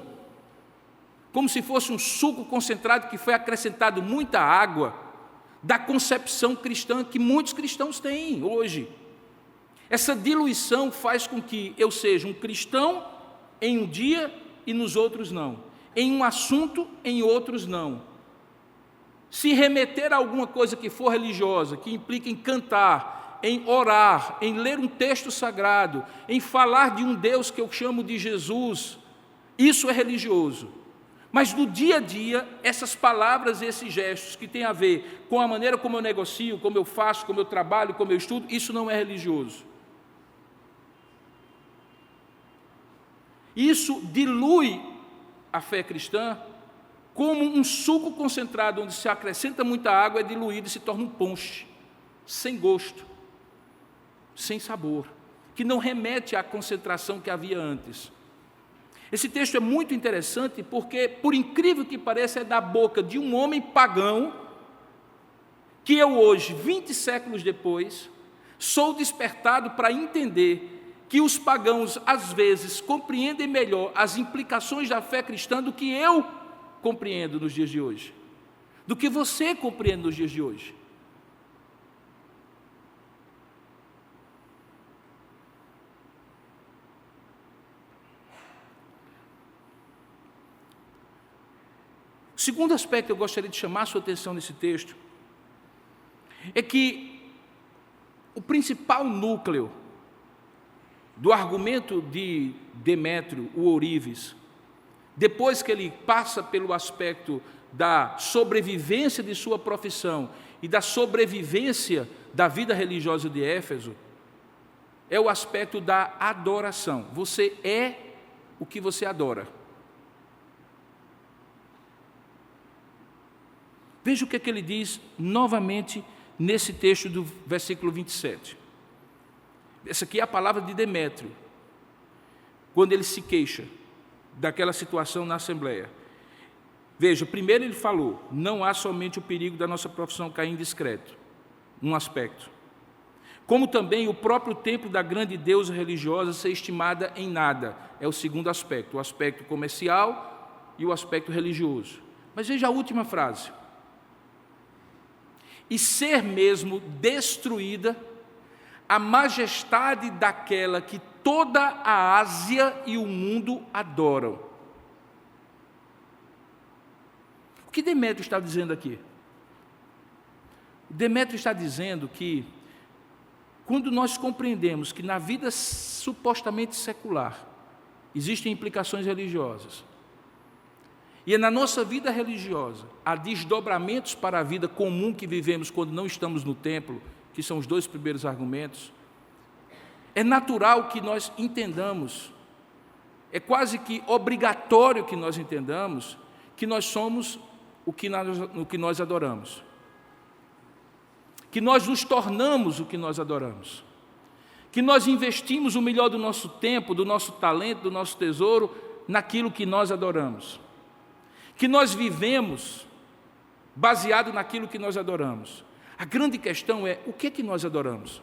como se fosse um suco concentrado que foi acrescentado muita água, da concepção cristã que muitos cristãos têm hoje. Essa diluição faz com que eu seja um cristão em um dia e nos outros não. Em um assunto, em outros não. Se remeter a alguma coisa que for religiosa, que implica em cantar, em orar, em ler um texto sagrado, em falar de um Deus que eu chamo de Jesus, isso é religioso. Mas no dia a dia, essas palavras e esses gestos que têm a ver com a maneira como eu negocio, como eu faço, como eu trabalho, como eu estudo, isso não é religioso. Isso dilui a fé cristã como um suco concentrado, onde se acrescenta muita água, é diluído e se torna um ponche, sem gosto, sem sabor, que não remete à concentração que havia antes. Esse texto é muito interessante porque, por incrível que pareça, é da boca de um homem pagão, que eu hoje, 20 séculos depois, sou despertado para entender que os pagãos, às vezes, compreendem melhor as implicações da fé cristã do que eu compreendo nos dias de hoje, do que você compreende nos dias de hoje. O segundo aspecto que eu gostaria de chamar a sua atenção nesse texto é que o principal núcleo do argumento de Demétrio, o Ourives, depois que ele passa pelo aspecto da sobrevivência de sua profissão e da sobrevivência da vida religiosa de Éfeso, é o aspecto da adoração. Você é o que você adora. Veja o que ele diz novamente nesse texto do versículo 27. Essa aqui é a palavra de Demétrio, quando ele se queixa daquela situação na Assembleia. Veja, primeiro ele falou, não há somente o perigo da nossa profissão cair em descrédito, um aspecto. Como também o próprio templo da grande deusa religiosa ser estimada em nada, é o segundo aspecto, o aspecto comercial e o aspecto religioso. Mas veja a última frase. E ser mesmo destruída a majestade daquela que toda a Ásia e o mundo adoram. O que Demétrio está dizendo aqui? Demétrio está dizendo que, quando nós compreendemos que na vida supostamente secular existem implicações religiosas, e na nossa vida religiosa há desdobramentos para a vida comum que vivemos quando não estamos no templo, que são os dois primeiros argumentos, é natural que nós entendamos, é quase que obrigatório que nós entendamos que nós somos o que nós adoramos, que nós nos tornamos o que nós adoramos, que nós investimos o melhor do nosso tempo, do nosso talento, do nosso tesouro naquilo que nós adoramos, que nós vivemos baseado naquilo que nós adoramos. A grande questão é, o que é que nós adoramos?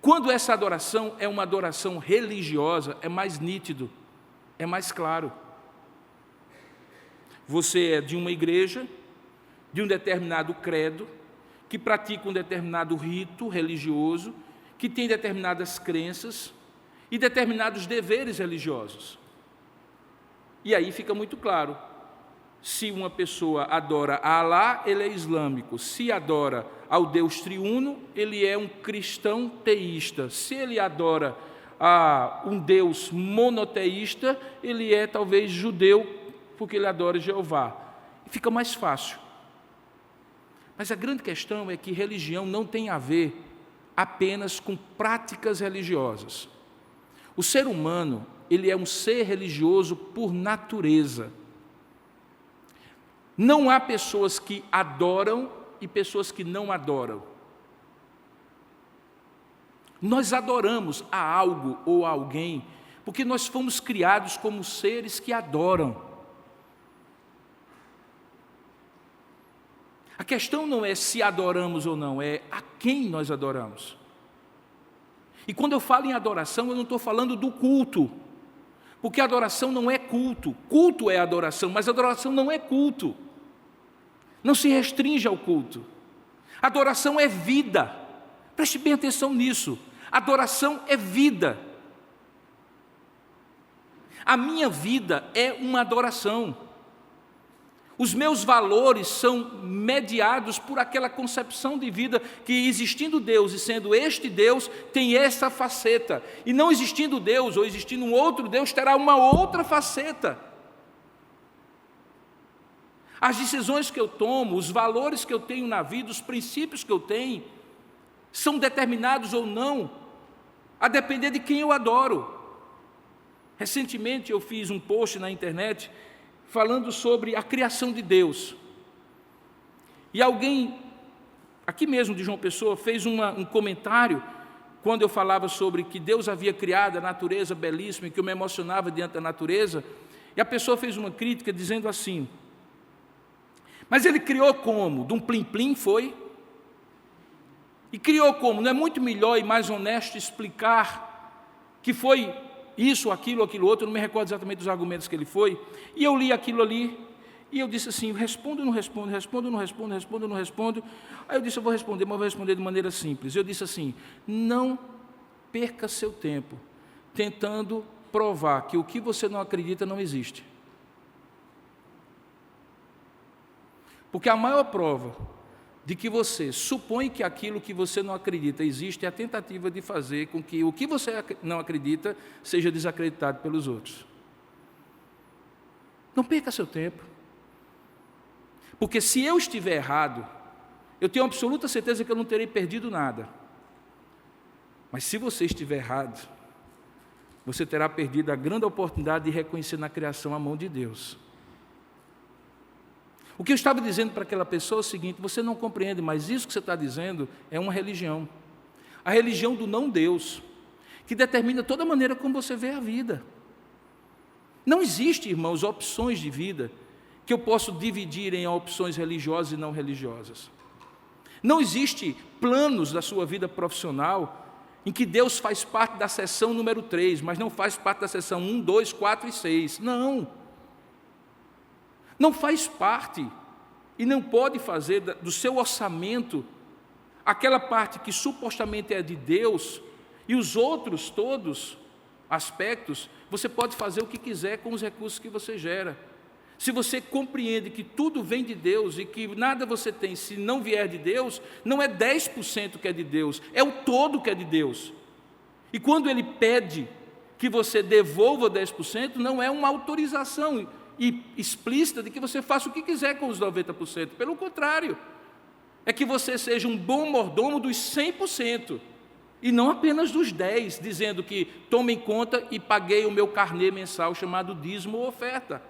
Quando essa adoração é uma adoração religiosa, é mais nítido, é mais claro. Você é de uma igreja, de um determinado credo, que pratica um determinado rito religioso, que tem determinadas crenças e determinados deveres religiosos. E aí fica muito claro, se uma pessoa adora a Alá, ele é islâmico. Se adora ao Deus triuno, ele é um cristão teísta. Se ele adora a um Deus monoteísta, ele é talvez judeu, porque ele adora Jeová. E fica mais fácil. Mas a grande questão é que religião não tem a ver apenas com práticas religiosas. O ser humano, ele é um ser religioso por natureza. Não há pessoas que adoram e pessoas que não adoram. Nós adoramos a algo ou a alguém, porque nós fomos criados como seres que adoram. A questão não é se adoramos ou não, é a quem nós adoramos. E quando eu falo em adoração, eu não estou falando do culto, porque adoração não é culto. Culto é adoração, mas adoração não é culto. Não se restringe ao culto. Adoração é vida. Preste bem atenção nisso. Adoração é vida. A minha vida é uma adoração. Os meus valores são mediados por aquela concepção de vida que, existindo Deus e sendo este Deus, tem essa faceta. E não existindo Deus ou existindo um outro Deus, terá uma outra faceta. As decisões que eu tomo, os valores que eu tenho na vida, os princípios que eu tenho, são determinados ou não, a depender de quem eu adoro. Recentemente eu fiz um post na internet falando sobre a criação de Deus. E alguém, aqui mesmo de João Pessoa, fez um comentário quando eu falava sobre que Deus havia criado a natureza belíssima e que eu me emocionava diante da natureza, e a pessoa fez uma crítica dizendo assim: mas ele criou como? De um plim-plim, foi? E criou como? Não é muito melhor e mais honesto explicar que foi isso, aquilo outro? Eu não me recordo exatamente dos argumentos que ele foi. E eu li aquilo ali, e eu disse assim: respondo ou não respondo, respondo ou não respondo, respondo ou não respondo. Aí eu disse: eu vou responder, mas vou responder de maneira simples. Eu disse assim: não perca seu tempo tentando provar que o que você não acredita não existe. Porque a maior prova de que você supõe que aquilo que você não acredita existe é a tentativa de fazer com que o que você não acredita seja desacreditado pelos outros. Não perca seu tempo. Porque se eu estiver errado, eu tenho absoluta certeza que eu não terei perdido nada. Mas se você estiver errado, você terá perdido a grande oportunidade de reconhecer na criação a mão de Deus. O que eu estava dizendo para aquela pessoa é o seguinte: você não compreende, mas isso que você está dizendo é uma religião. A religião do não-Deus, que determina toda a maneira como você vê a vida. Não existe, irmãos, opções de vida que eu posso dividir em opções religiosas e não religiosas. Não existe planos da sua vida profissional em que Deus faz parte da seção número 3, mas não faz parte da seção 1, 2, 4 e 6. Não faz parte e não pode fazer do seu orçamento aquela parte que supostamente é de Deus, e os outros todos aspectos, você pode fazer o que quiser com os recursos que você gera. Se você compreende que tudo vem de Deus e que nada você tem se não vier de Deus, não é 10% que é de Deus, é o todo que é de Deus. E quando Ele pede que você devolva 10%, não é uma autorização e explícita de que você faça o que quiser com os 90%. Pelo contrário, é que você seja um bom mordomo dos 100%, e não apenas dos 10%, dizendo que tome em conta e paguei o meu carnê mensal chamado dízimo ou oferta.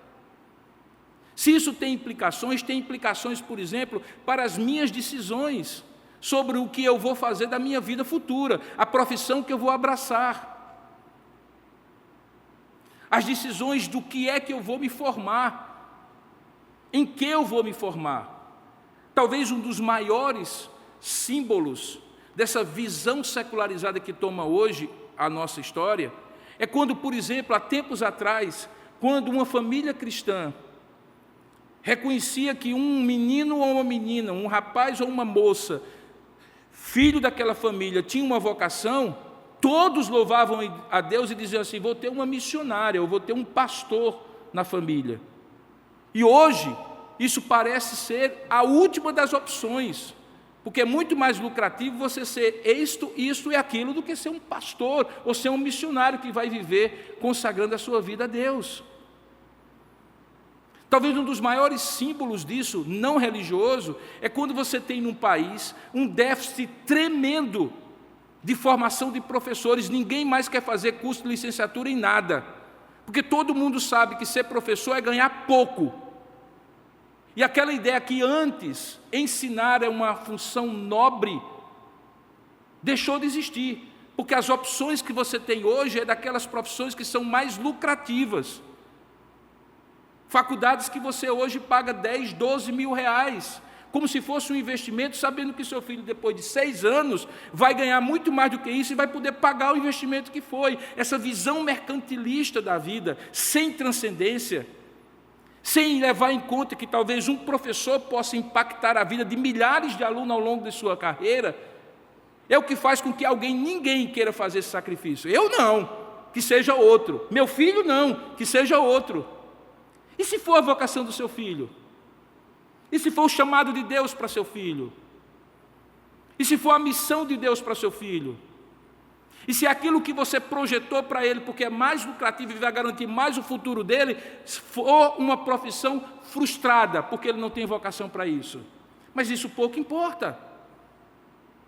Se isso tem implicações, por exemplo, para as minhas decisões sobre o que eu vou fazer da minha vida futura, a profissão que eu vou abraçar, as decisões do que é que eu vou me formar, em que eu vou me formar. Talvez um dos maiores símbolos dessa visão secularizada que toma hoje a nossa história, é quando, por exemplo, há tempos atrás, quando uma família cristã reconhecia que um menino ou uma menina, um rapaz ou uma moça, filho daquela família, tinha uma vocação, todos louvavam a Deus e diziam assim: vou ter uma missionária, ou vou ter um pastor na família. E hoje, isso parece ser a última das opções, porque é muito mais lucrativo você ser isto e aquilo do que ser um pastor ou ser um missionário que vai viver consagrando a sua vida a Deus. Talvez um dos maiores símbolos disso, não religioso, é quando você tem num país um déficit tremendo de formação de professores. Ninguém mais quer fazer curso de licenciatura em nada, porque todo mundo sabe que ser professor é ganhar pouco. E aquela ideia que antes ensinar é uma função nobre, deixou de existir, porque as opções que você tem hoje é daquelas profissões que são mais lucrativas. Faculdades que você hoje paga 10, 12 mil reais, como se fosse um investimento, sabendo que seu filho, depois de 6 anos, vai ganhar muito mais do que isso e vai poder pagar o investimento que foi. Essa visão mercantilista da vida, sem transcendência, sem levar em conta que talvez um professor possa impactar a vida de milhares de alunos ao longo de sua carreira, é o que faz com que ninguém queira fazer esse sacrifício. Eu não, que seja outro. Meu filho não, que seja outro. E se for a vocação do seu filho? E se for o chamado de Deus para seu filho? E se for a missão de Deus para seu filho? E se aquilo que você projetou para ele, porque é mais lucrativo e vai garantir mais o futuro dele, for uma profissão frustrada, porque ele não tem vocação para isso? Mas isso pouco importa.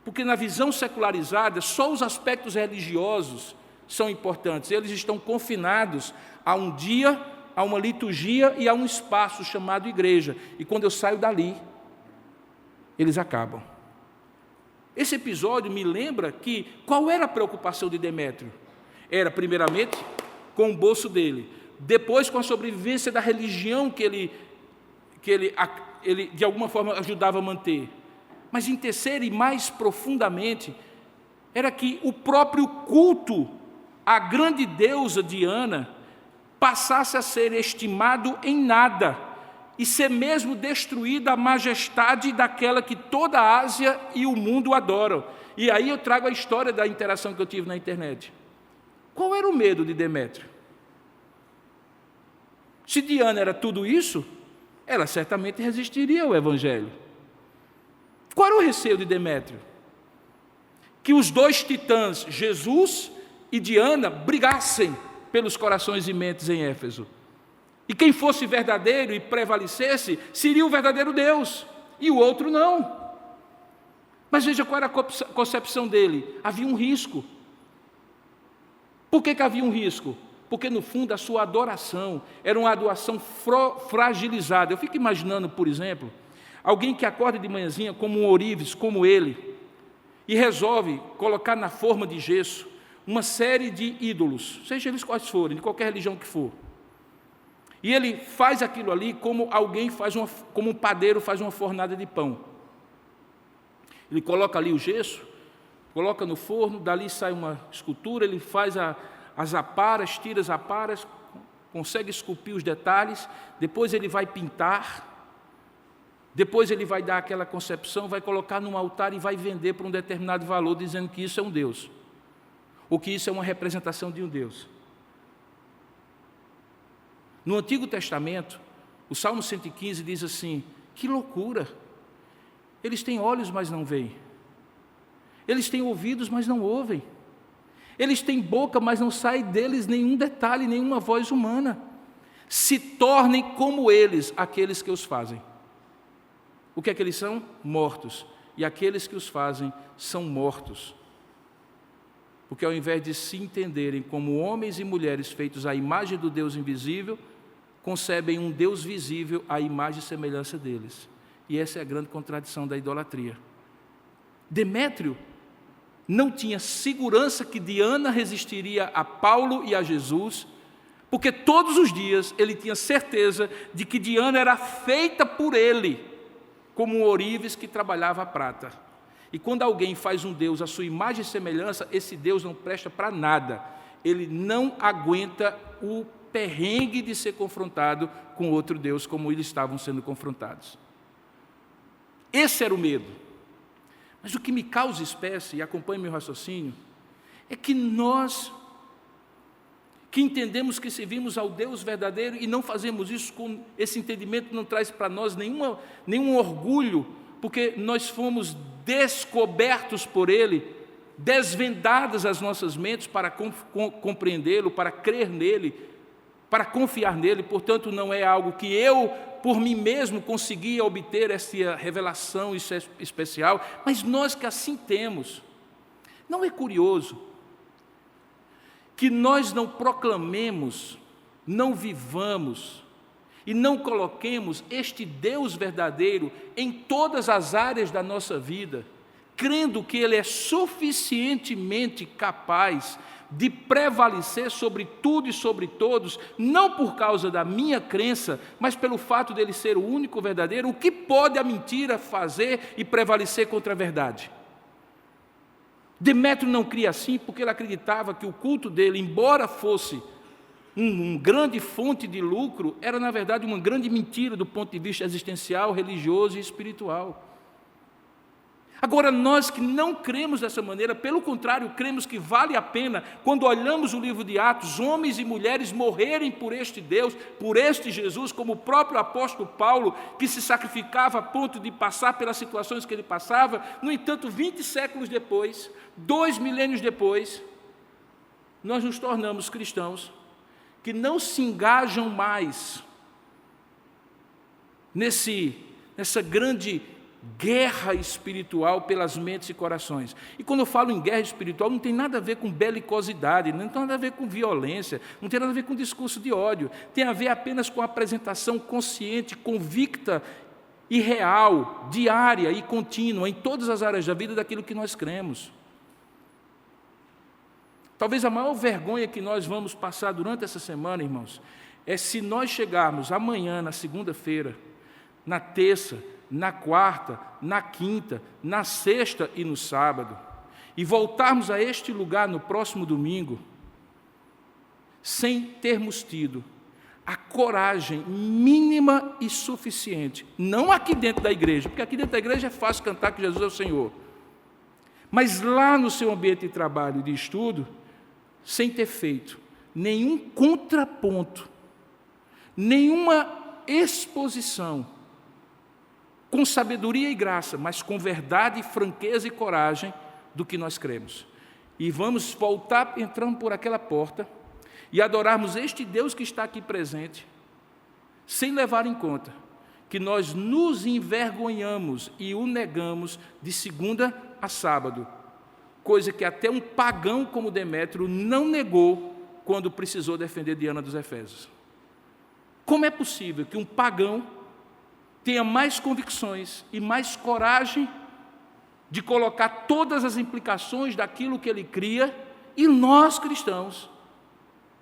Porque na visão secularizada, só os aspectos religiosos são importantes. Eles estão confinados a um dia, a uma liturgia e a um espaço chamado igreja. E quando eu saio dali, eles acabam. Esse episódio me lembra que qual era a preocupação de Demétrio? Era, primeiramente, com o bolso dele. Depois, com a sobrevivência da religião que ele de alguma forma ajudava a manter. Mas em terceiro e mais profundamente, era que o próprio culto à grande deusa Diana passasse a ser estimado em nada e ser mesmo destruída a majestade daquela que toda a Ásia e o mundo adoram. E aí eu trago a história da interação que eu tive na internet. Qual era o medo de Demétrio? Se Diana era tudo isso, ela certamente resistiria ao Evangelho. Qual era o receio de Demétrio? Que os dois titãs, Jesus e Diana, brigassem pelos corações e mentes em Éfeso. E quem fosse verdadeiro e prevalecesse, seria o verdadeiro Deus, e o outro não. Mas veja qual era a concepção dele. Havia um risco. Por que havia um risco? Porque no fundo a sua adoração era uma adoração fragilizada. Eu fico imaginando, por exemplo, alguém que acorda de manhãzinha como um ourives, como ele, e resolve colocar na forma de gesso uma série de ídolos, seja eles quais forem, de qualquer religião que for. E ele faz aquilo ali como como um padeiro faz uma fornada de pão. Ele coloca ali o gesso, coloca no forno, dali sai uma escultura, ele faz as aparas, tira as aparas, consegue esculpir os detalhes, depois ele vai pintar, depois ele vai dar aquela concepção, vai colocar num altar e vai vender por um determinado valor, dizendo que isso é um Deus. Ou que isso é uma representação de um Deus. No Antigo Testamento, o Salmo 115 diz assim: que loucura! Eles têm olhos, mas não veem. Eles têm ouvidos, mas não ouvem. Eles têm boca, mas não sai deles nenhum detalhe, nenhuma voz humana. Se tornem como eles, aqueles que os fazem. O que é que eles são? Mortos. E aqueles que os fazem são mortos. Porque ao invés de se entenderem como homens e mulheres feitos à imagem do Deus invisível, concebem um Deus visível à imagem e semelhança deles. E essa é a grande contradição da idolatria. Demétrio não tinha segurança que Diana resistiria a Paulo e a Jesus, porque todos os dias ele tinha certeza de que Diana era feita por ele, como um ourives que trabalhava a prata. E quando alguém faz um Deus à sua imagem e semelhança, esse Deus não presta para nada. Ele não aguenta o perrengue de ser confrontado com outro Deus, como eles estavam sendo confrontados. Esse era o medo. Mas o que me causa espécie, e acompanhe meu raciocínio, é que nós, que entendemos que servimos ao Deus verdadeiro e não fazemos isso com esse entendimento, não traz para nós nenhum orgulho, porque nós fomos descobertos por Ele, desvendadas as nossas mentes para compreendê-lo, para crer nele, para confiar nele. Portanto, não é algo que eu, por mim mesmo, conseguia obter essa revelação especial, mas nós que assim temos. Não é curioso que nós não proclamemos, não vivamos e não coloquemos este Deus verdadeiro em todas as áreas da nossa vida, crendo que Ele é suficientemente capaz de prevalecer sobre tudo e sobre todos, não por causa da minha crença, mas pelo fato dele ser o único verdadeiro. O que pode a mentira fazer e prevalecer contra a verdade? Demétrio não cria assim porque ele acreditava que o culto dele, embora fosse uma grande fonte de lucro, era na verdade uma grande mentira do ponto de vista existencial, religioso e espiritual. Agora, nós que não cremos dessa maneira, pelo contrário, cremos que vale a pena, quando olhamos o livro de Atos, homens e mulheres morrerem por este Deus, por este Jesus, como o próprio apóstolo Paulo, que se sacrificava a ponto de passar pelas situações que ele passava. No entanto, 20 séculos depois, 2 milênios depois, nós nos tornamos cristãos que não se engajam mais nessa grande guerra espiritual pelas mentes e corações. E quando eu falo em guerra espiritual, não tem nada a ver com belicosidade, não tem nada a ver com violência, não tem nada a ver com discurso de ódio, tem a ver apenas com a apresentação consciente, convicta e real, diária e contínua, em todas as áreas da vida, daquilo que nós cremos. Talvez a maior vergonha que nós vamos passar durante essa semana, irmãos, é se nós chegarmos amanhã, na segunda-feira, na terça, na quarta, na quinta, na sexta e no sábado, e voltarmos a este lugar no próximo domingo, sem termos tido a coragem mínima e suficiente, não aqui dentro da igreja, porque aqui dentro da igreja é fácil cantar que Jesus é o Senhor, mas lá no seu ambiente de trabalho e de estudo, sem ter feito nenhum contraponto, nenhuma exposição, com sabedoria e graça, mas com verdade, franqueza e coragem do que nós cremos. E vamos voltar entrando por aquela porta e adorarmos este Deus que está aqui presente, sem levar em conta que nós nos envergonhamos e o negamos de segunda a sábado, coisa que até um pagão como Demétrio não negou quando precisou defender Diana dos Efésios. Como é possível que um pagão tenha mais convicções e mais coragem de colocar todas as implicações daquilo que ele cria, e nós, cristãos,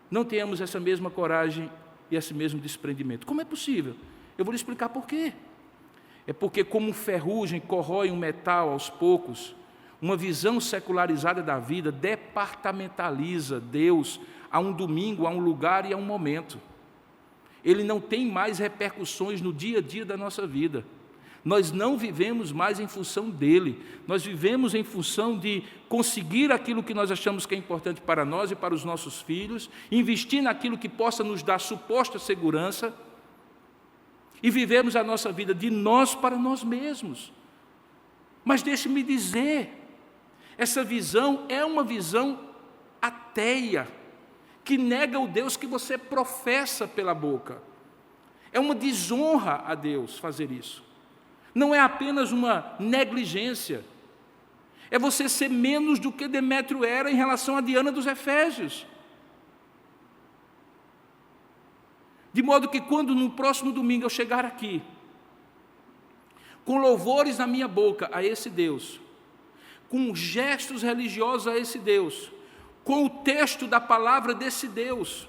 não tenhamos essa mesma coragem e esse mesmo desprendimento? Como é possível? Eu vou lhe explicar por quê. É porque, como ferrugem corrói um metal aos poucos, uma visão secularizada da vida departamentaliza Deus a um domingo, a um lugar e a um momento. Ele não tem mais repercussões no dia a dia da nossa vida. Nós não vivemos mais em função dele. Nós vivemos em função de conseguir aquilo que nós achamos que é importante para nós e para os nossos filhos, investir naquilo que possa nos dar suposta segurança e vivemos a nossa vida de nós para nós mesmos. Mas deixe-me dizer, essa visão é uma visão ateia, que nega o Deus que você professa pela boca. É uma desonra a Deus fazer isso. Não é apenas uma negligência. É você ser menos do que Demétrio era em relação a Diana dos Efésios. De modo que quando no próximo domingo eu chegar aqui, com louvores na minha boca a esse Deus, com gestos religiosos a esse Deus, com o texto da palavra desse Deus,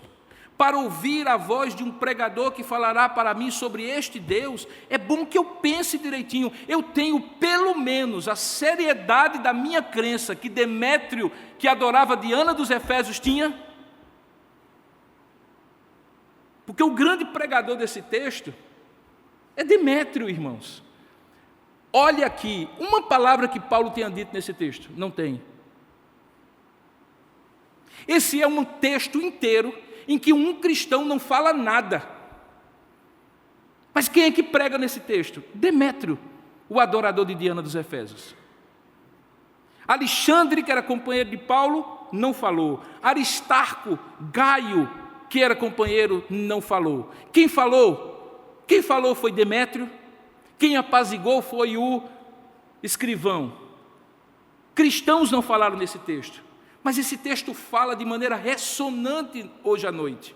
para ouvir a voz de um pregador que falará para mim sobre este Deus, é bom que eu pense direitinho. Eu tenho pelo menos a seriedade da minha crença que Demétrio, que adorava Diana dos Efésios, tinha. Porque o grande pregador desse texto é Demétrio, irmãos. Olha aqui, uma palavra que Paulo tenha dito nesse texto, não tem. Esse é um texto inteiro em que um cristão não fala nada. Mas quem é que prega nesse texto? Demétrio, o adorador de Diana dos Efésios. Alexandre, que era companheiro de Paulo, não falou. Aristarco, Gaio, que era companheiro, não falou. Quem falou? Quem falou foi Demétrio. Quem apazigou foi o escrivão. Cristãos não falaram nesse texto. Mas esse texto fala de maneira ressonante hoje à noite.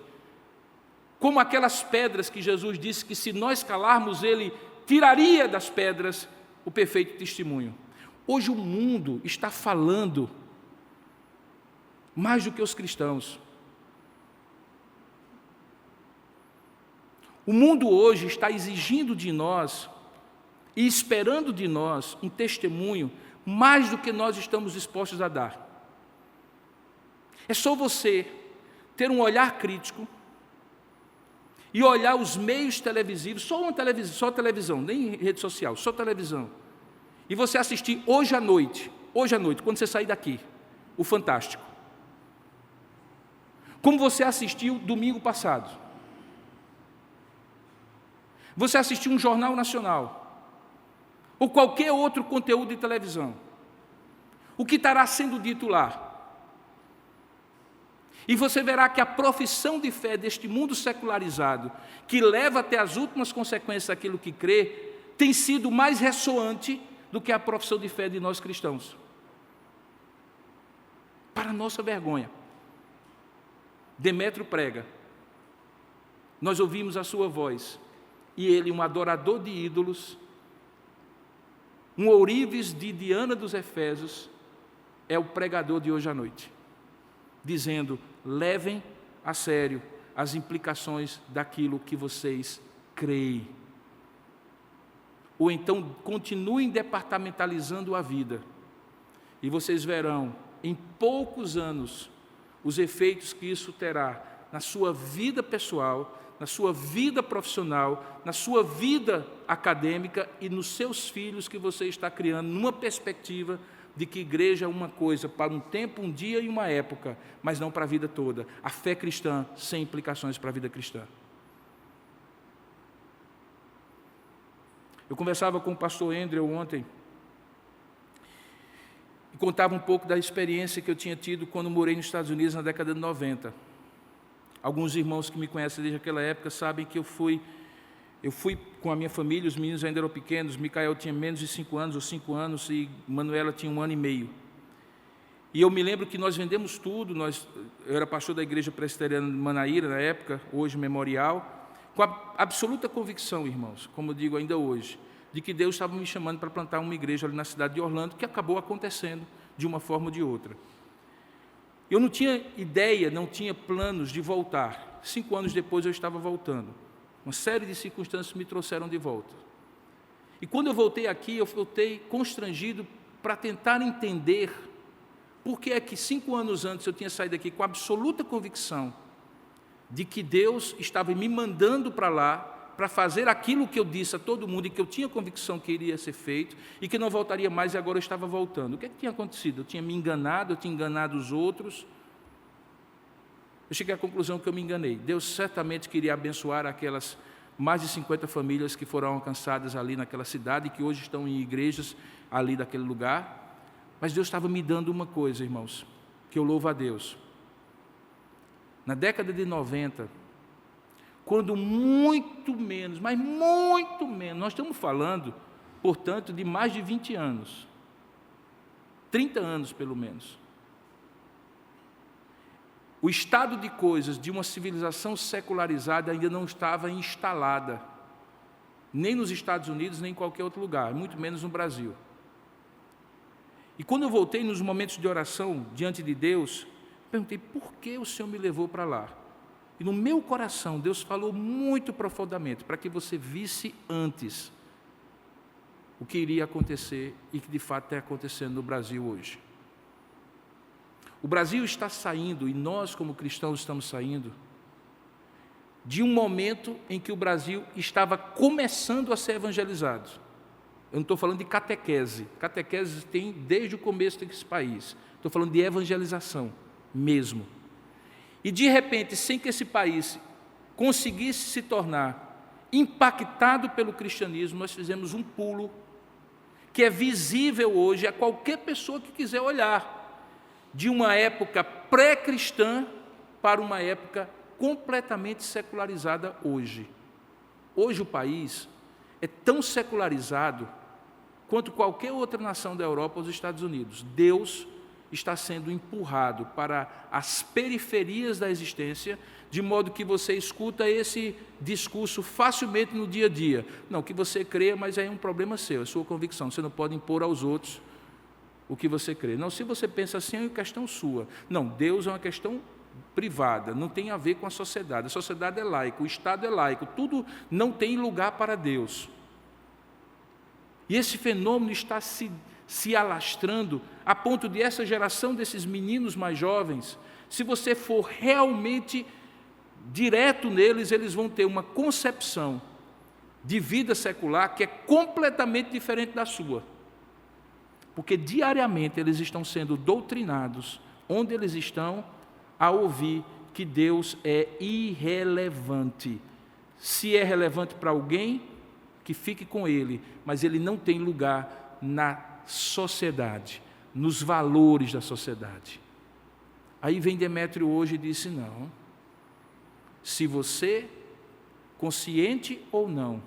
Como aquelas pedras que Jesus disse que se nós calarmos, Ele tiraria das pedras o perfeito testemunho. Hoje o mundo está falando mais do que os cristãos. O mundo hoje está exigindo de nós e esperando de nós um testemunho mais do que nós estamos dispostos a dar. É só você ter um olhar crítico e olhar os meios televisivos, só televisão, nem rede social, só televisão. E você assistir hoje à noite, quando você sair daqui, o Fantástico. Como você assistiu domingo passado. Você assistiu um Jornal Nacional, ou qualquer outro conteúdo de televisão. O que estará sendo dito lá? E você verá que a profissão de fé deste mundo secularizado, que leva até as últimas consequências aquilo que crê, tem sido mais ressoante do que a profissão de fé de nós cristãos. Para nossa vergonha. Demétrio prega. Nós ouvimos a sua voz. E ele, um adorador de ídolos, um ourives de Diana dos Efésios, é o pregador de hoje à noite. Dizendo, levem a sério as implicações daquilo que vocês creem. Ou então continuem departamentalizando a vida. E vocês verão, em poucos anos, os efeitos que isso terá na sua vida pessoal, na sua vida profissional, na sua vida acadêmica e nos seus filhos que você está criando, numa perspectiva de que igreja é uma coisa para um tempo, um dia e uma época, mas não para a vida toda. A fé cristã sem implicações para a vida cristã. Eu conversava com o pastor Andrew ontem e contava um pouco da experiência que eu tinha tido quando morei nos Estados Unidos na década de 90. Alguns irmãos que me conhecem desde aquela época sabem que eu fui com a minha família, os meninos ainda eram pequenos, Micael tinha menos de 5 anos ou 5 anos e Manuela tinha 1 ano e meio. E eu me lembro que nós vendemos tudo, eu era pastor da igreja presbiteriana de Manaíra na época, hoje Memorial, com a absoluta convicção, irmãos, como eu digo ainda hoje, de que Deus estava me chamando para plantar uma igreja ali na cidade de Orlando, que acabou acontecendo de uma forma ou de outra. Eu não tinha ideia, não tinha planos de voltar. 5 anos depois eu estava voltando. Uma série de circunstâncias me trouxeram de volta. E quando eu voltei aqui, eu voltei constrangido para tentar entender por que é que 5 anos antes eu tinha saído daqui com absoluta convicção de que Deus estava me mandando para lá para fazer aquilo que eu disse a todo mundo e que eu tinha convicção que iria ser feito e que não voltaria mais e agora eu estava voltando. O que é que tinha acontecido? Eu tinha me enganado, eu tinha enganado os outros. Eu cheguei à conclusão que eu me enganei. Deus certamente queria abençoar aquelas mais de 50 famílias que foram alcançadas ali naquela cidade e que hoje estão em igrejas ali daquele lugar. Mas Deus estava me dando uma coisa, irmãos, que eu louvo a Deus. Na década de 90, quando muito menos, mas muito menos, nós estamos falando, portanto, de mais de 20 anos, 30 anos pelo menos, o estado de coisas de uma civilização secularizada ainda não estava instalada, nem nos Estados Unidos, nem em qualquer outro lugar, muito menos no Brasil. E quando eu voltei nos momentos de oração diante de Deus, perguntei, por que o Senhor me levou para lá? E no meu coração, Deus falou muito profundamente para que você visse antes o que iria acontecer e que de fato está acontecendo no Brasil hoje. O Brasil está saindo, e nós como cristãos estamos saindo, de um momento em que o Brasil estava começando a ser evangelizado. Eu não estou falando de catequese. Catequese tem desde o começo desse país. Estou falando de evangelização mesmo. E de repente, sem que esse país conseguisse se tornar impactado pelo cristianismo, nós fizemos um pulo que é visível hoje a qualquer pessoa que quiser olhar, de uma época pré-cristã para uma época completamente secularizada hoje. Hoje o país é tão secularizado quanto qualquer outra nação da Europa ou dos Estados Unidos. Deus está sendo empurrado para as periferias da existência, de modo que você escuta esse discurso facilmente no dia a dia. Não, que você crê, mas é um problema seu, é sua convicção. Você não pode impor aos outros o que você crê. Não, se você pensa assim, é uma questão sua. Não, Deus é uma questão privada, não tem a ver com a sociedade é laica, o Estado é laico, tudo não tem lugar para Deus. E esse fenômeno está se alastrando a ponto de essa geração desses meninos mais jovens, se você for realmente direto neles, eles vão ter uma concepção de vida secular que é completamente diferente da sua. Porque diariamente eles estão sendo doutrinados, onde eles estão, a ouvir que Deus é irrelevante. Se é relevante para alguém, que fique com ele, mas ele não tem lugar na sociedade, nos valores da sociedade. Aí vem Demétrio hoje e disse, não, se você, consciente ou não,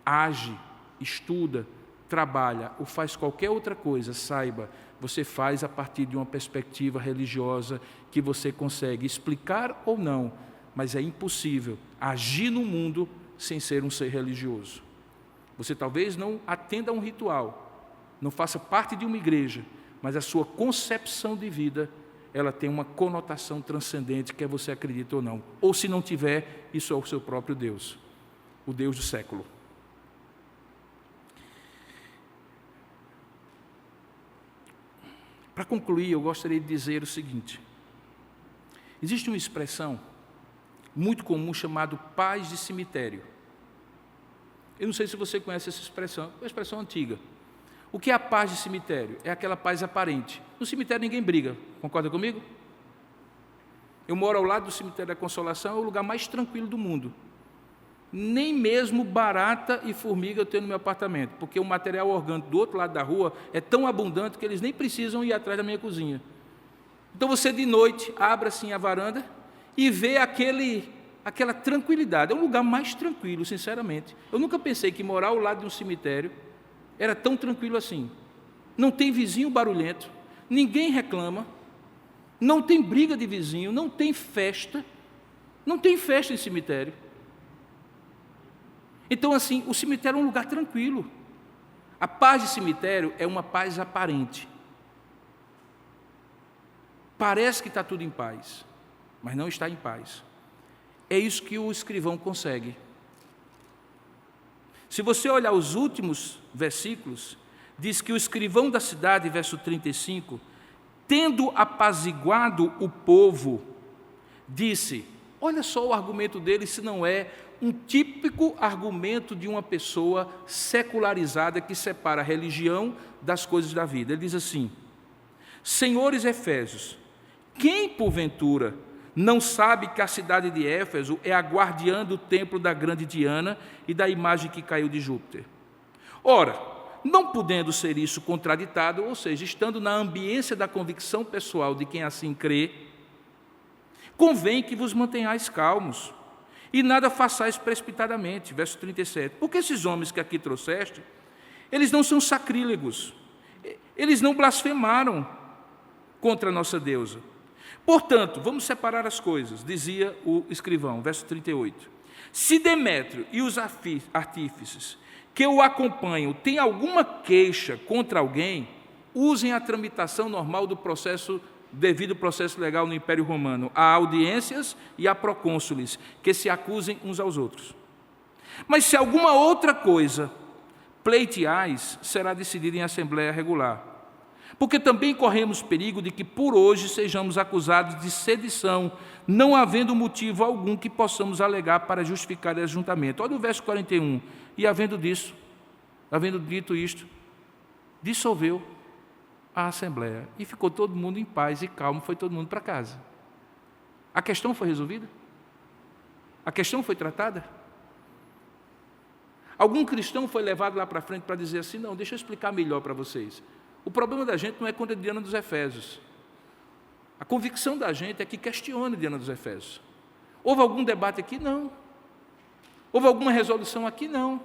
age, estuda, trabalha ou faz qualquer outra coisa, saiba, você faz a partir de uma perspectiva religiosa que você consegue explicar ou não, mas é impossível agir no mundo sem ser um ser religioso. Você talvez não atenda a um ritual, não faça parte de uma igreja, mas a sua concepção de vida, ela tem uma conotação transcendente, quer você acredite ou não. Ou se não tiver, isso é o seu próprio Deus, o Deus do século. Para concluir, eu gostaria de dizer o seguinte: existe uma expressão muito comum chamada paz de cemitério. Eu não sei se você conhece essa expressão, é uma expressão antiga. O que é a paz de cemitério? É aquela paz aparente. No cemitério ninguém briga, concorda comigo? Eu moro ao lado do cemitério da Consolação, é o lugar mais tranquilo do mundo. Nem mesmo barata e formiga eu tenho no meu apartamento, porque o material orgânico do outro lado da rua é tão abundante que eles nem precisam ir atrás da minha cozinha. Então você de noite abre assim a varanda e vê aquela tranquilidade. É um lugar mais tranquilo, sinceramente. Eu nunca pensei que morar ao lado de um cemitério era tão tranquilo assim. Não tem vizinho barulhento, ninguém reclama, não tem briga de vizinho, não tem festa em cemitério. Então, assim, o cemitério é um lugar tranquilo. A paz de cemitério é uma paz aparente. Parece que está tudo em paz, mas não está em paz. É isso que o escrivão consegue. Se você olhar os últimos versículos, diz que o escrivão da cidade, verso 35, tendo apaziguado o povo, disse, olha só o argumento dele, se não é um típico argumento de uma pessoa secularizada que separa a religião das coisas da vida. Ele diz assim, senhores Efésios, quem porventura não sabe que a cidade de Éfeso é a guardiã do templo da grande Diana e da imagem que caiu de Júpiter? Ora, não podendo ser isso contraditado, ou seja, estando na ambiência da convicção pessoal de quem assim crê, convém que vos mantenhais calmos e nada façais precipitadamente. Verso 37. Porque esses homens que aqui trouxeste, eles não são sacrílegos, eles não blasfemaram contra a nossa deusa. Portanto, vamos separar as coisas, dizia o escrivão, verso 38. Se Demétrio e os artífices que o acompanham têm alguma queixa contra alguém, usem a tramitação normal do processo devido ao processo legal no Império Romano, há audiências e há procônsules que se acusem uns aos outros. Mas se alguma outra coisa pleiteais, será decidida em assembleia regular. Porque também corremos perigo de que por hoje sejamos acusados de sedição, não havendo motivo algum que possamos alegar para justificar o ajuntamento. Olha o verso 41. E havendo dito isto, dissolveu a assembleia. E ficou todo mundo em paz e calmo, foi todo mundo para casa. A questão foi resolvida? A questão foi tratada? Algum cristão foi levado lá para frente para dizer assim, não, deixa eu explicar melhor para vocês. O problema da gente não é contra a Diana dos Efésios. A convicção da gente é que questiona a Diana dos Efésios. Houve algum debate aqui? Não. Houve alguma resolução aqui? Não.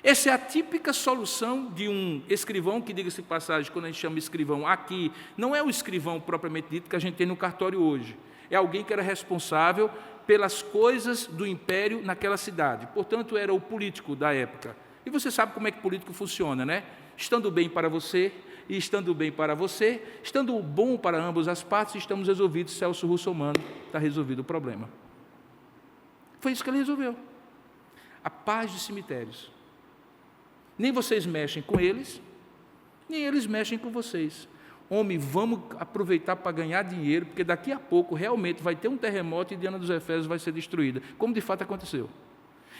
Essa é a típica solução de um escrivão, que, diga-se de passagem, quando a gente chama escrivão aqui, não é o escrivão propriamente dito que a gente tem no cartório hoje. É alguém que era responsável pelas coisas do império naquela cidade. Portanto, era o político da época. E você sabe como é que político funciona, né? Estando bem para você e estando bem para você, estando bom para ambas as partes, estamos resolvidos. Celso Russomano, está resolvido o problema. Foi isso que ele resolveu. A paz de cemitérios. Nem vocês mexem com eles, nem eles mexem com vocês. Homem, vamos aproveitar para ganhar dinheiro, porque daqui a pouco realmente vai ter um terremoto e Diana dos Efésios vai ser destruída, como de fato aconteceu.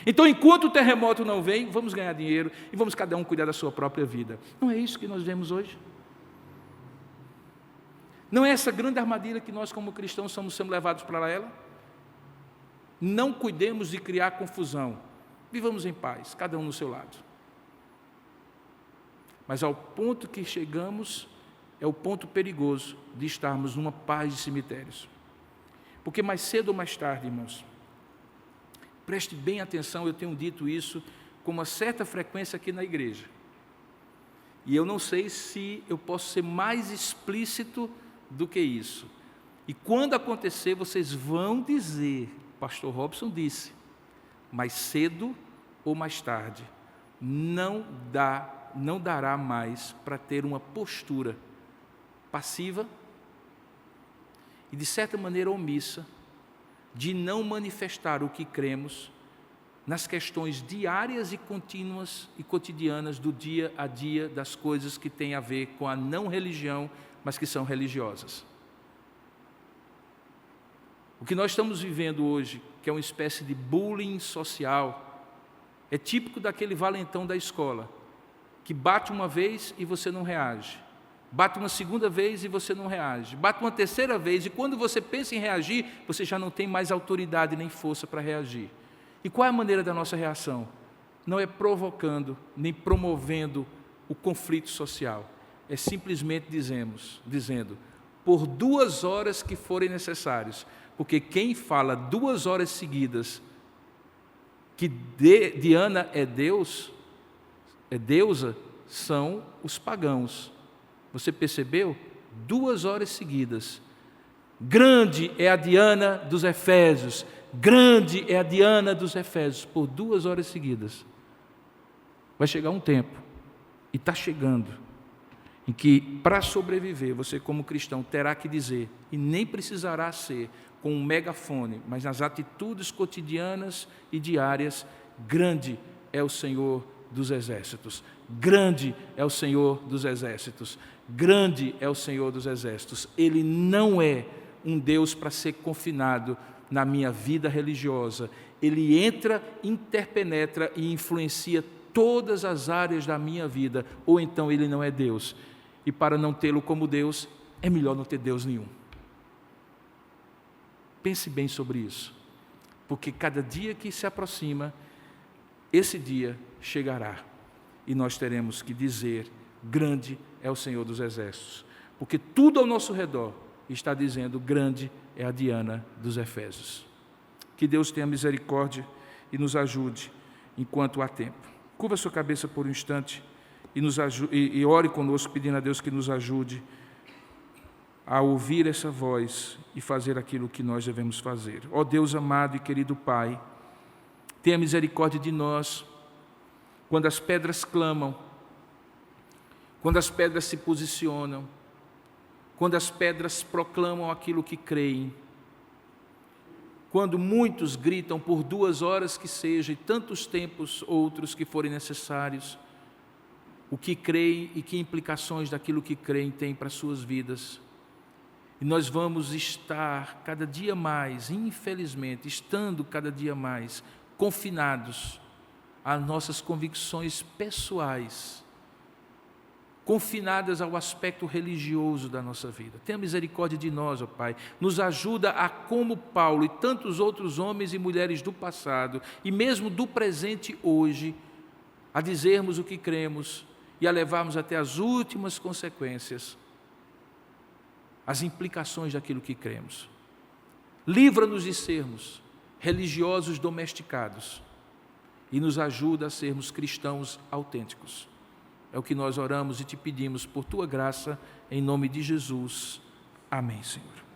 Então, enquanto o terremoto não vem, vamos ganhar dinheiro e vamos cada um cuidar da sua própria vida. Não é isso que nós vemos hoje? Não é essa grande armadilha que nós, como cristãos, estamos sendo levados para ela? Não cuidemos de criar confusão. Vivamos em paz, cada um no seu lado. Mas ao ponto que chegamos, é o ponto perigoso de estarmos numa paz de cemitérios. Porque mais cedo ou mais tarde, irmãos, preste bem atenção, eu tenho dito isso com uma certa frequência aqui na igreja. E eu não sei se eu posso ser mais explícito do que isso. E quando acontecer, vocês vão dizer, pastor Robson disse, mais cedo ou mais tarde, não dará mais para ter uma postura passiva e, de certa maneira, omissa, de não manifestar o que cremos nas questões diárias e contínuas e cotidianas do dia a dia das coisas que têm a ver com a não religião, mas que são religiosas. O que nós estamos vivendo hoje, que é uma espécie de bullying social, é típico daquele valentão da escola, que bate uma vez e você não reage, bate uma segunda vez e você não reage, bate uma terceira vez e quando você pensa em reagir, você já não tem mais autoridade nem força para reagir. E qual é a maneira da nossa reação? Não é provocando, nem promovendo o conflito social, é simplesmente dizendo, por 2 horas que forem necessárias, porque quem fala 2 horas seguidas que Diana é Deus, é deusa, são os pagãos. Você percebeu? 2 horas seguidas. Grande é a Diana dos Efésios. Grande é a Diana dos Efésios. Por 2 horas seguidas. Vai chegar um tempo, e está chegando, em que, para sobreviver, você como cristão terá que dizer, e nem precisará ser com um megafone, mas nas atitudes cotidianas e diárias, grande é o Senhor dos Exércitos. Grande é o Senhor dos Exércitos. Grande é o Senhor dos Exércitos. Ele não é um Deus para ser confinado na minha vida religiosa. Ele entra, interpenetra e influencia todas as áreas da minha vida. Ou então ele não é Deus. E para não tê-lo como Deus, é melhor não ter Deus nenhum. Pense bem sobre isso. Porque cada dia que se aproxima, esse dia chegará. E nós teremos que dizer, grande é o Senhor dos Exércitos. Porque tudo ao nosso redor está dizendo, grande é a Diana dos Efésios. Que Deus tenha misericórdia e nos ajude enquanto há tempo. Curva sua cabeça por um instante e ore conosco, pedindo a Deus que nos ajude a ouvir essa voz e fazer aquilo que nós devemos fazer. Ó Deus amado e querido Pai, tenha misericórdia de nós, quando as pedras clamam, quando as pedras se posicionam, quando as pedras proclamam aquilo que creem, quando muitos gritam por 2 horas que seja, e tantos tempos outros que forem necessários, o que creem e que implicações daquilo que creem têm para as suas vidas. E nós vamos estar cada dia mais, infelizmente, estando cada dia mais confinados às nossas convicções pessoais, confinadas ao aspecto religioso da nossa vida. Tenha misericórdia de nós, ó Pai. Nos ajuda a, como Paulo e tantos outros homens e mulheres do passado, e mesmo do presente hoje, a dizermos o que cremos e a levarmos até as últimas consequências, as implicações daquilo que cremos. Livra-nos de sermos religiosos domesticados e nos ajuda a sermos cristãos autênticos. É o que nós oramos e te pedimos por tua graça, em nome de Jesus. Amém, Senhor.